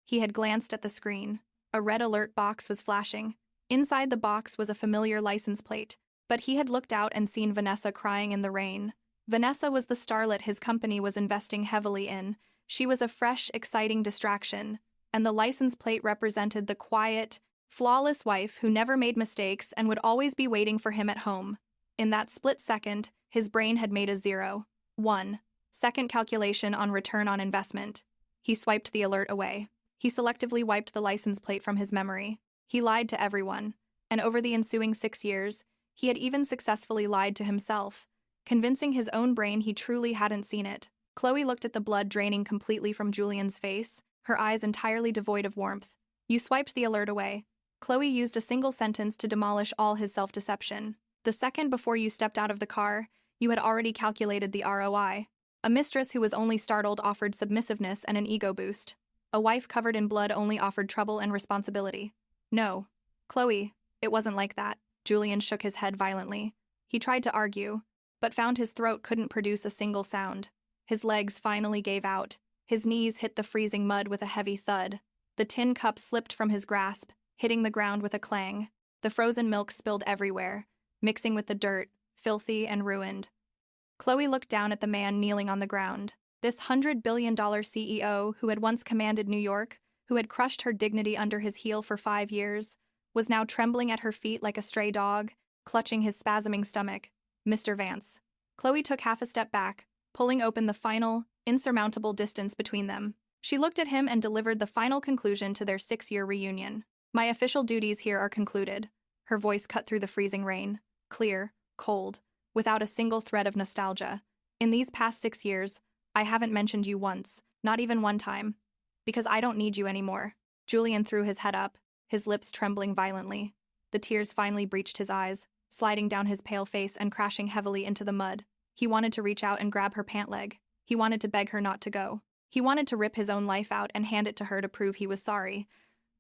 He had glanced at the screen. A red alert box was flashing. Inside the box was a familiar license plate, but he had looked out and seen Vanessa crying in the rain. Vanessa was the starlet his company was investing heavily in. She was a fresh, exciting distraction, and the license plate represented the quiet, flawless wife who never made mistakes and would always be waiting for him at home. In that split second, his brain had made a 0.1 second calculation on return on investment. He swiped the alert away. He selectively wiped the license plate from his memory. He lied to everyone, and over the ensuing 6 years, he had even successfully lied to himself, convincing his own brain he truly hadn't seen it. Chloe looked at the blood draining completely from Julian's face, her eyes entirely devoid of warmth. "You swiped the alert away." Chloe used a single sentence to demolish all his self-deception. "The second before you stepped out of the car, you had already calculated the ROI. A mistress who was only startled offered submissiveness and an ego boost. A wife covered in blood only offered trouble and responsibility." "No, Chloe, it wasn't like that." Julian shook his head violently. He tried to argue, but found his throat couldn't produce a single sound. His legs finally gave out. His knees hit the freezing mud with a heavy thud. The tin cup slipped from his grasp, hitting the ground with a clang. The frozen milk spilled everywhere, mixing with the dirt, filthy and ruined. Chloe looked down at the man kneeling on the ground. This $100 billion CEO who had once commanded New York, who had crushed her dignity under his heel for 5 years, was now trembling at her feet like a stray dog, clutching his spasming stomach. Mr. Vance. Chloe took half a step back, pulling open the final, insurmountable distance between them. She looked at him and delivered the final conclusion to their 6-year reunion. My official duties here are concluded. Her voice cut through the freezing rain. Clear, cold, without a single thread of nostalgia. In these past 6 years, I haven't mentioned you once, not even one time. Because I don't need you anymore. Julian threw his head up, his lips trembling violently. The tears finally breached his eyes, sliding down his pale face and crashing heavily into the mud. He wanted to reach out and grab her pant leg. He wanted to beg her not to go. He wanted to rip his own life out and hand it to her to prove he was sorry.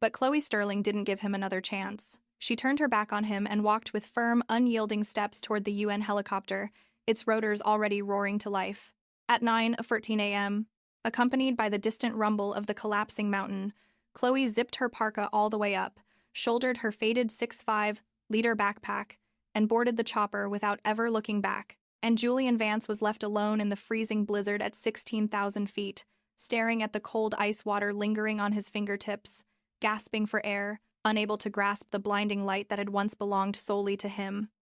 But Chloe Sterling didn't give him another chance. She turned her back on him and walked with firm, unyielding steps toward the UN helicopter, its rotors already roaring to life. At 9:14 a.m., accompanied by the distant rumble of the collapsing mountain, Chloe zipped her parka all the way up, shouldered her faded 6.5-liter backpack, and boarded the chopper without ever looking back. And Julian Vance was left alone in the freezing blizzard at 16,000 feet, staring at the cold ice water lingering on his fingertips, gasping for air, unable to grasp the blinding light that had once belonged solely to him.